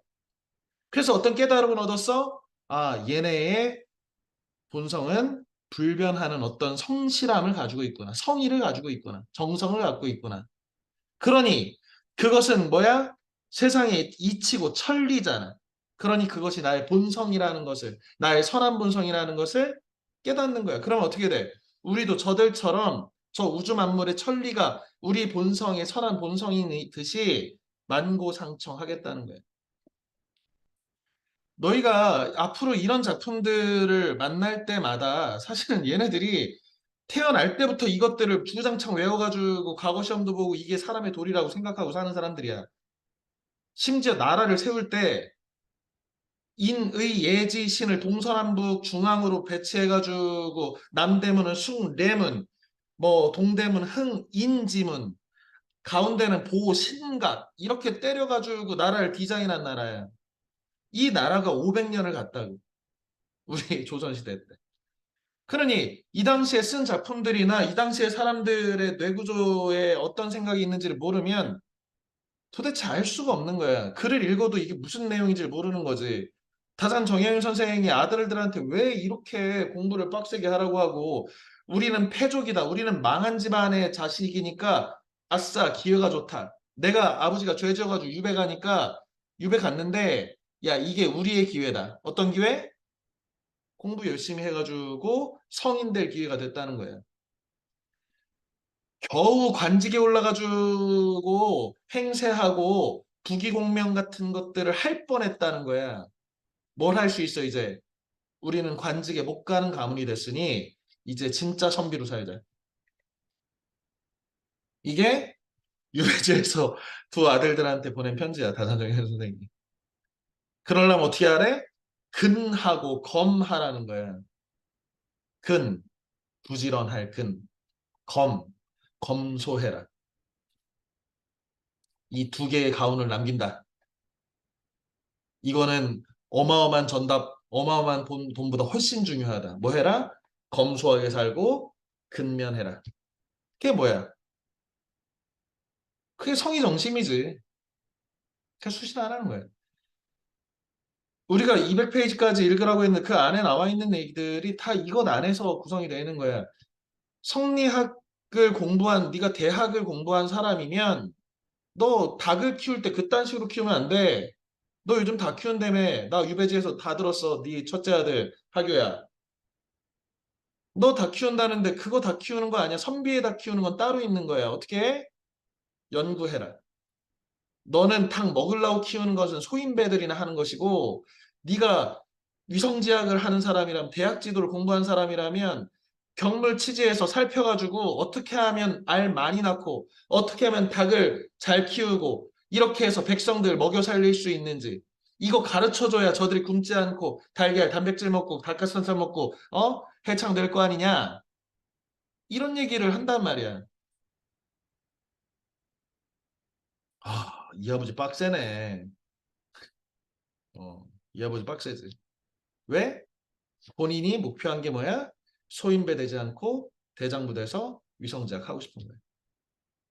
그래서 어떤 깨달음을 얻었어? 아, 얘네의 본성은 불변하는 어떤 성실함을 가지고 있구나. 성의를 가지고 있구나. 정성을 갖고 있구나. 그러니 그것은 뭐야? 세상의 이치고 천리잖아. 그러니 그것이 나의 본성이라는 것을, 나의 선한 본성이라는 것을 깨닫는 거야. 그럼 어떻게 돼? 우리도 저들처럼 저 우주 만물의 천리가 우리 본성의 선한 본성이듯이 만고상청하겠다는 거야. 너희가 앞으로 이런 작품들을 만날 때마다 사실은 얘네들이 태어날 때부터 이것들을 주구장창 외워가지고 과거 시험도 보고 이게 사람의 도리라고 생각하고 사는 사람들이야. 심지어 나라를 세울 때 인의 예지 신을 동서남북 중앙으로 배치해가지고 남대문은 숭례문, 뭐 동대문 흥 인지문, 가운데는 보 신각 이렇게 때려가지고 나라를 디자인한 나라야. 이 나라가 500년을 갔다고. 우리 조선시대 때. 그러니 이 당시에 쓴 작품들이나 이 당시에 사람들의 뇌구조에 어떤 생각이 있는지를 모르면 도대체 알 수가 없는 거야. 글을 읽어도 이게 무슨 내용인지 모르는 거지. 다산 정영윤 선생이 아들들한테 왜 이렇게 공부를 빡세게 하라고 하고 우리는 패족이다. 우리는 망한 집안의 자식이니까 아싸 기회가 좋다. 내가 아버지가 죄 지어가지고 유배 가니까 유배 갔는데 야 이게 우리의 기회다. 어떤 기회? 공부 열심히 해가지고 성인 될 기회가 됐다는 거예요. 겨우 관직에 올라가지고 행세하고 부귀공명 같은 것들을 할 뻔했다는 거야. 뭘 할 수 있어 이제? 우리는 관직에 못 가는 가문이 됐으니 이제 진짜 선비로 살자. 이게 유배지에서 두 아들들한테 보낸 편지야. 다산정현 선생님. 그러려면 어떻게 하래? 근하고 검하라는 거야. 근, 부지런할 근. 검소해라. 이 두 개의 가운을 남긴다. 이거는 어마어마한 전답, 어마어마한 돈보다 훨씬 중요하다. 뭐 해라? 검소하게 살고 근면해라. 그게 뭐야? 그게 성의 정심이지. 그게 수신 안 하는 거야. 우리가 200페이지까지 읽으라고 했는데 그 안에 나와 있는 얘기들이 다 이것 안에서 구성이 되는 거야. 성리학을 공부한, 네가 대학을 공부한 사람이면 너 닭을 키울 때 그딴 식으로 키우면 안 돼. 너 요즘 닭 키운다며. 나 유배지에서 다 들었어. 네 첫째 아들 하교야. 너 닭 키운다는데 그거 닭 키우는 거 아니야. 선비의 닭 키우는 건 따로 있는 거야. 어떻게 해? 연구해라. 너는 닭 먹으려고 키우는 것은 소인배들이나 하는 것이고 네가 위성지학을 하는 사람이라면 대학 지도를 공부한 사람이라면 경물 취재해서 살펴가지고 어떻게 하면 알 많이 낳고 어떻게 하면 닭을 잘 키우고 이렇게 해서 백성들 먹여 살릴 수 있는지 이거 가르쳐줘야 저들이 굶지 않고 달걀, 단백질 먹고 닭가슴살 먹고 해창될 거 아니냐 이런 얘기를 한단 말이야. 아, 이 아버지 빡세네. 이 아버지 빡세지. 왜? 본인이 목표한 게 뭐야? 소인배 되지 않고 대장부대에서 위성지학 하고 싶은 거야.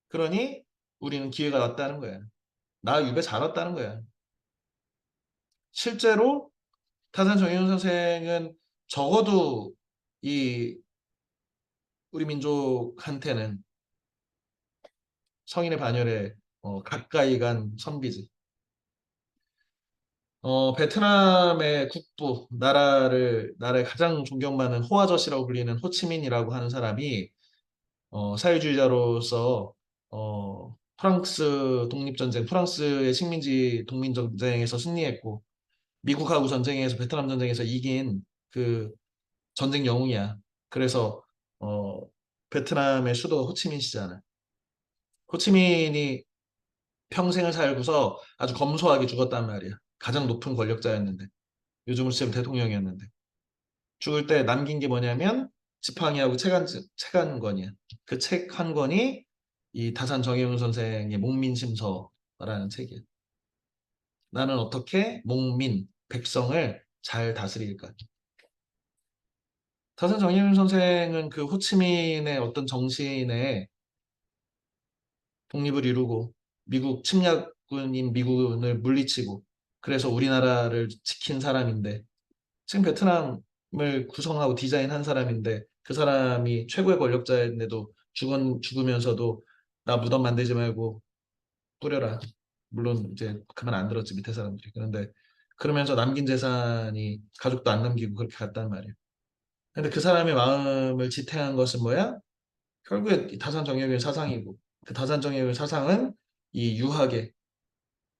그러니 우리는 기회가 왔다는 거야. 나 유배 잘 왔다는 거야. 실제로 타산 정의용 선생은 적어도 이 우리 민족한테는 성인의 반열에 가까이 간 선비지. 베트남의 국부, 나라의 가장 존경받는 호아저씨라고 불리는 호치민이라고 하는 사람이 사회주의자로서 프랑스 독립전쟁, 프랑스의 식민지 독민전쟁에서 승리했고 미국하고 전쟁에서 베트남 전쟁에서 이긴 그 전쟁 영웅이야. 그래서 베트남의 수도가 호치민시잖아. 호치민이 평생을 살고서 아주 검소하게 죽었단 말이야. 가장 높은 권력자였는데 요즘으로 치면 대통령이었는데 죽을 때 남긴 게 뭐냐면 지팡이하고 책 한 권이야. 그 책 한 권이 이 다산 정혜운 선생의 목민심서 말하는 책이야. 나는 어떻게 목민, 백성을 잘 다스릴까? 다산 정의윤 선생은 그 호치민의 어떤 정신에 독립을 이루고 미국 침략군인 미군을 물리치고 그래서 우리나라를 지킨 사람인데 지금 베트남을 구성하고 디자인한 사람인데 그 사람이 최고의 권력자인데도 죽으면서도 나 무덤 만들지 말고 뿌려라. 물론 이제 그만 안 들었지 밑에 사람들이. 그런데 그러면서 남긴 재산이 가족도 안 남기고 그렇게 갔단 말이에요. 근데 그 사람의 마음을 지탱한 것은 뭐야? 결국에 이 다산정약의 사상이고 그 다산정약의 사상은 이 유학의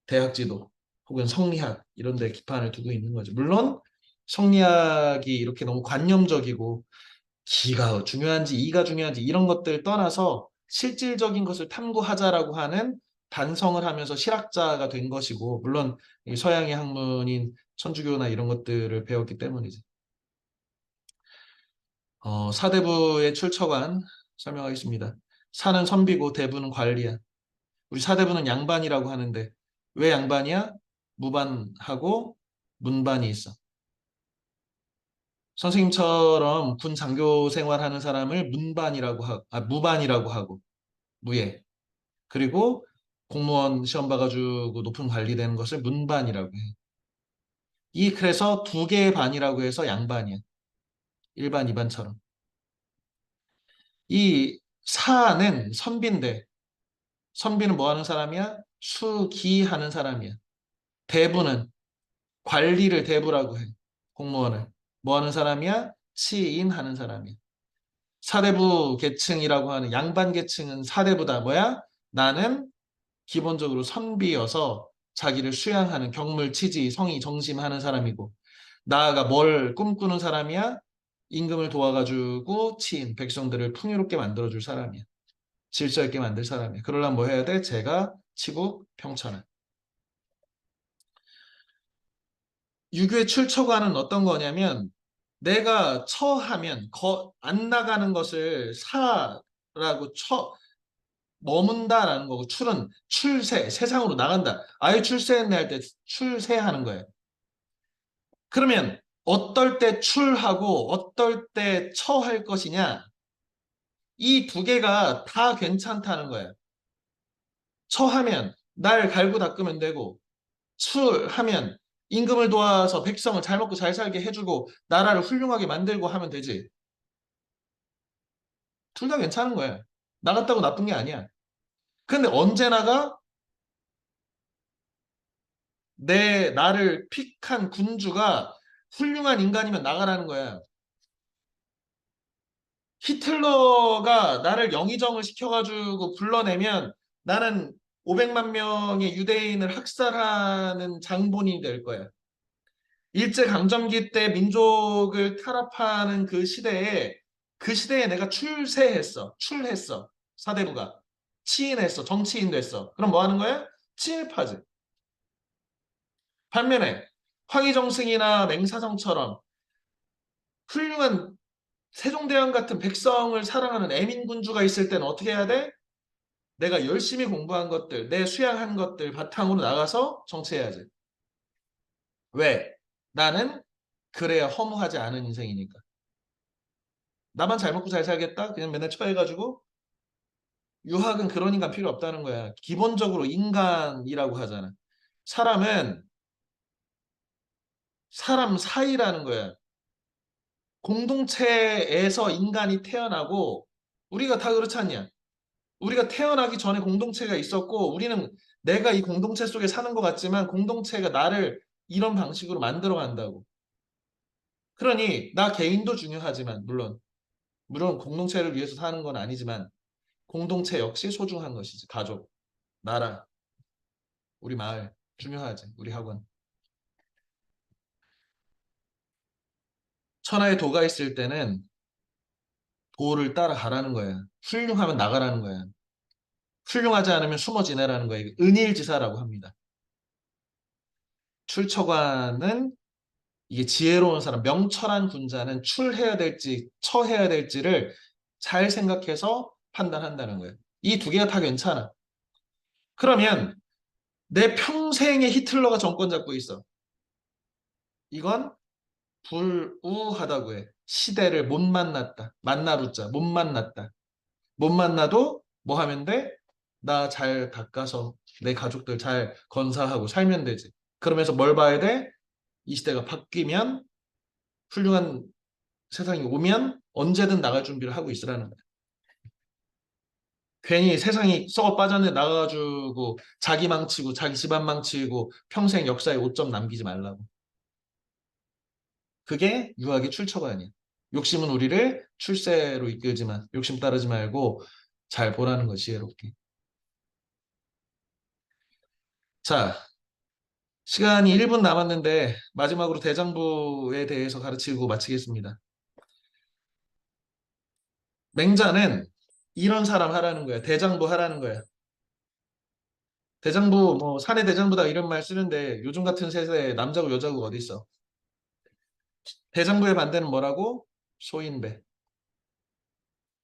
대학지도 혹은 성리학 이런 데 기반을 두고 있는 거죠. 물론 성리학이 이렇게 너무 관념적이고 기가 중요한지 이가 중요한지 이런 것들 떠나서 실질적인 것을 탐구하자라고 하는 반성을 하면서 실학자가 된 것이고 물론 이 서양의 학문인 천주교나 이런 것들을 배웠기 때문이지. 사대부의 출처관 설명하겠습니다. 사는 선비고 대부는 관리야. 우리 사대부는 양반이라고 하는데 왜 양반이야? 무반하고 문반이 있어. 선생님처럼 군 장교 생활하는 사람을 무반이라고 하고 무예. 그리고 공무원 시험 봐가지고 높은 관리 되는 것을 문반이라고 해. 그래서 두 개의 반이라고 해서 양반이야. 일반, 이반처럼. 이 사는 선비인데 선비는 뭐 하는 사람이야? 수기하는 사람이야. 대부는 관리를 대부라고 해. 공무원을. 뭐 하는 사람이야? 치인하는 사람이야. 사대부 계층이라고 하는 양반 계층은 사대부다. 뭐야? 나는 기본적으로 선비여서 자기를 수양하는 경물, 치지, 성의, 정심하는 사람이고 나아가 뭘 꿈꾸는 사람이야? 임금을 도와가지고 치인, 백성들을 풍요롭게 만들어줄 사람이야. 질서 있게 만들 사람이야. 그러려면 뭐 해야 돼? 제가 치국 평천하. 유교의 출처가는 어떤 거냐면 내가 처하면 안 나가는 것을 사라고 머문다라는 거고 출은 출세, 세상으로 나간다. 아예 출세했네 할 때 출세하는 거예요. 그러면 어떨 때 출하고 어떨 때 처할 것이냐? 이 두 개가 다 괜찮다는 거예요. 처하면 날 갈고 닦으면 되고 출하면 임금을 도와서 백성을 잘 먹고 잘 살게 해주고 나라를 훌륭하게 만들고 하면 되지. 둘 다 괜찮은 거예요. 나갔다고 나쁜 게 아니야. 근데 언제나가 나를 픽한 군주가 훌륭한 인간이면 나가라는 거야. 히틀러가 나를 영의정을 시켜가지고 불러내면 나는 500만 명의 유대인을 학살하는 장본인이 될 거야. 일제강점기 때 민족을 탄압하는 그 시대에 내가 출세했어. 출했어. 사대부가. 치인했어. 정치인 됐어. 그럼 뭐 하는 거야? 친일파지. 반면에 황희정승이나 맹사성처럼 훌륭한 세종대왕 같은 백성을 사랑하는 애민군주가 있을 때는 어떻게 해야 돼? 내가 열심히 공부한 것들, 내 수양한 것들 바탕으로 나가서 정치해야지. 왜? 나는 그래야 허무하지 않은 인생이니까. 나만 잘 먹고 잘 살겠다? 그냥 맨날 처해가지고 유학은 그런 인간 필요 없다는 거야. 기본적으로 인간이라고 하잖아. 사람은 사람 사이라는 거야. 공동체에서 인간이 태어나고 우리가 다 그렇지 않냐? 우리가 태어나기 전에 공동체가 있었고 우리는 내가 이 공동체 속에 사는 것 같지만 공동체가 나를 이런 방식으로 만들어 간다고. 그러니 나 개인도 중요하지만 물론 공동체를 위해서 사는 건 아니지만 공동체 역시 소중한 것이지. 가족, 나라, 우리 마을 중요하지. 우리 학원. 천하에 도가 있을 때는 도를 따라가라는 거야. 훌륭하면 나가라는 거야. 훌륭하지 않으면 숨어 지내라는 거야. 은일지사라고 합니다. 출처관은 이게 지혜로운 사람, 명철한 군자는 출해야 될지 처해야 될지를 잘 생각해서 판단한다는 거예요. 이 두 개가 다 괜찮아. 그러면 내 평생에 히틀러가 정권 잡고 있어. 이건 불우하다고 해. 시대를 못 만났다. 만나루자 못 만났다. 못 만나도 뭐 하면 돼? 나 잘 닦아서 내 가족들 잘 건사하고 살면 되지. 그러면서 뭘 봐야 돼? 이 시대가 바뀌면 훌륭한 세상이 오면 언제든 나갈 준비를 하고 있으라는 거야. 괜히 세상이 썩어 빠졌네 나가가지고 자기 망치고 자기 집안 망치고 평생 역사에 오점 남기지 말라고. 그게 유학의 출처가 아니야. 욕심은 우리를 출세로 이끌지만 욕심 따르지 말고 잘 보라는 것이 지혜롭게. 자, 시간이 1분 남았는데 마지막으로 대장부에 대해서 가르치고 마치겠습니다. 맹자는 이런 사람 하라는 거야. 대장부 하라는 거야. 대장부 뭐 사내 대장부다 이런 말 쓰는데 요즘 같은 세대에 남자고 여자고 어디 있어? 대장부의 반대는 뭐라고? 소인배.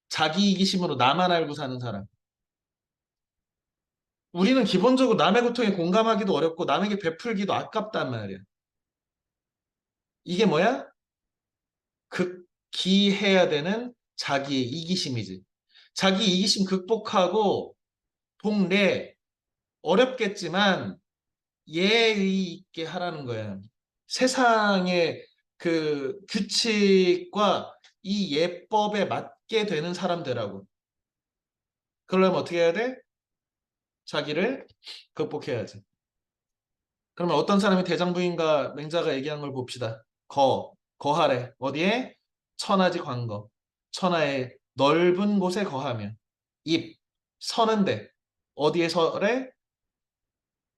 자기 이기심으로 나만 알고 사는 사람. 우리는 기본적으로 남의 고통에 공감하기도 어렵고 남에게 베풀기도 아깝단 말이야. 이게 뭐야? 극기해야 되는 자기의 이기심이지. 자기 이기심 극복하고 동래 어렵겠지만 예의 있게 하라는 거야. 세상의 그 규칙과 이 예법에 맞게 되는 사람들하고. 그러려면 어떻게 해야 돼? 자기를 극복해야지. 그러면 어떤 사람이 대장부인가 맹자가 얘기한 걸 봅시다. 거하래. 어디에? 천하지 광거. 천하의 넓은 곳에 거하며. 서는데. 어디에 서래?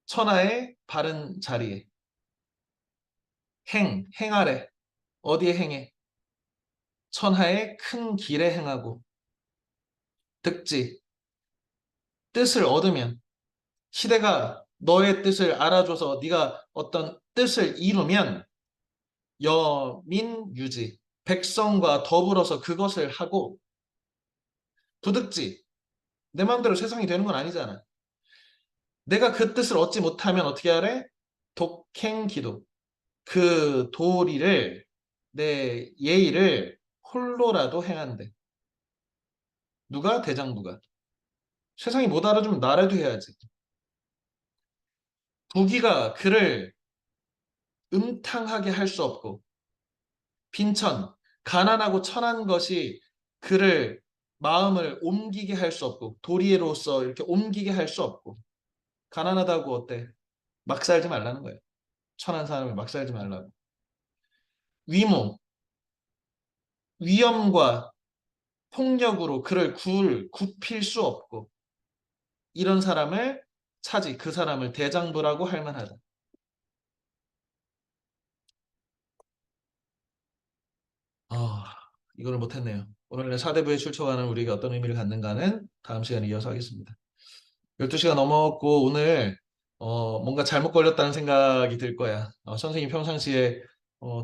천하의 바른 자리에. 행하래. 어디에 행해? 천하의 큰 길에 행하고. 득지. 뜻을 얻으면. 시대가 너의 뜻을 알아줘서 네가 어떤 뜻을 이루면 여민유지. 백성과 더불어서 그것을 하고 부득지. 내 마음대로 세상이 되는 건 아니잖아. 내가 그 뜻을 얻지 못하면 어떻게 하래? 독행기도. 그 도리를 내 예의를 홀로라도 행한대. 누가? 대장부가. 세상이 못 알아주면 나라도 해야지. 부귀가 그를 음탕하게 할 수 없고 빈천, 가난하고 천한 것이 그를 마음을 옮기게 할 수 없고 도리로서 이렇게 옮기게 할 수 없고 가난하다고 어때? 막 살지 말라는 거예요. 천한 사람을 막 살지 말라고. 위모, 위험과 폭력으로 그를 굽힐 수 없고 이런 사람을 차지 그 사람을 대장부라고 할 만하다. 이거를 못했네요. 오늘 사대부의 출처가는 우리에게 어떤 의미를 갖는가는 다음 시간에 이어서 하겠습니다. 12시가 넘었고 오늘 뭔가 잘못 걸렸다는 생각이 들 거야. 선생님 평상시에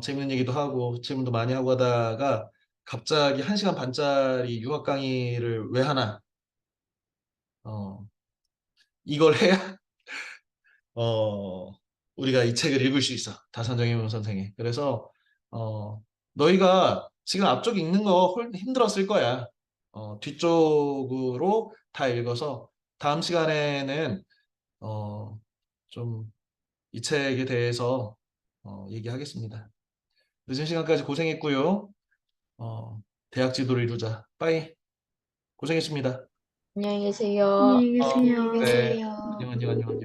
재밌는 얘기도 하고 질문도 많이 하고 하다가 갑자기 1시간 반짜리 유학 강의를 왜 하나? 이걸 해야 우리가 이 책을 읽을 수 있어. 다산정의문 선생이. 그래서 너희가 지금 앞쪽 읽는 거 힘들었을 거야. 뒤쪽으로 다 읽어서 다음 시간에는 좀 이 책에 대해서 얘기하겠습니다. 늦은 시간까지 고생했고요. 대학 지도를 이루자. 빠이. 고생했습니다. 안녕히 계세요. 안녕히 계세요. 네. 안녕.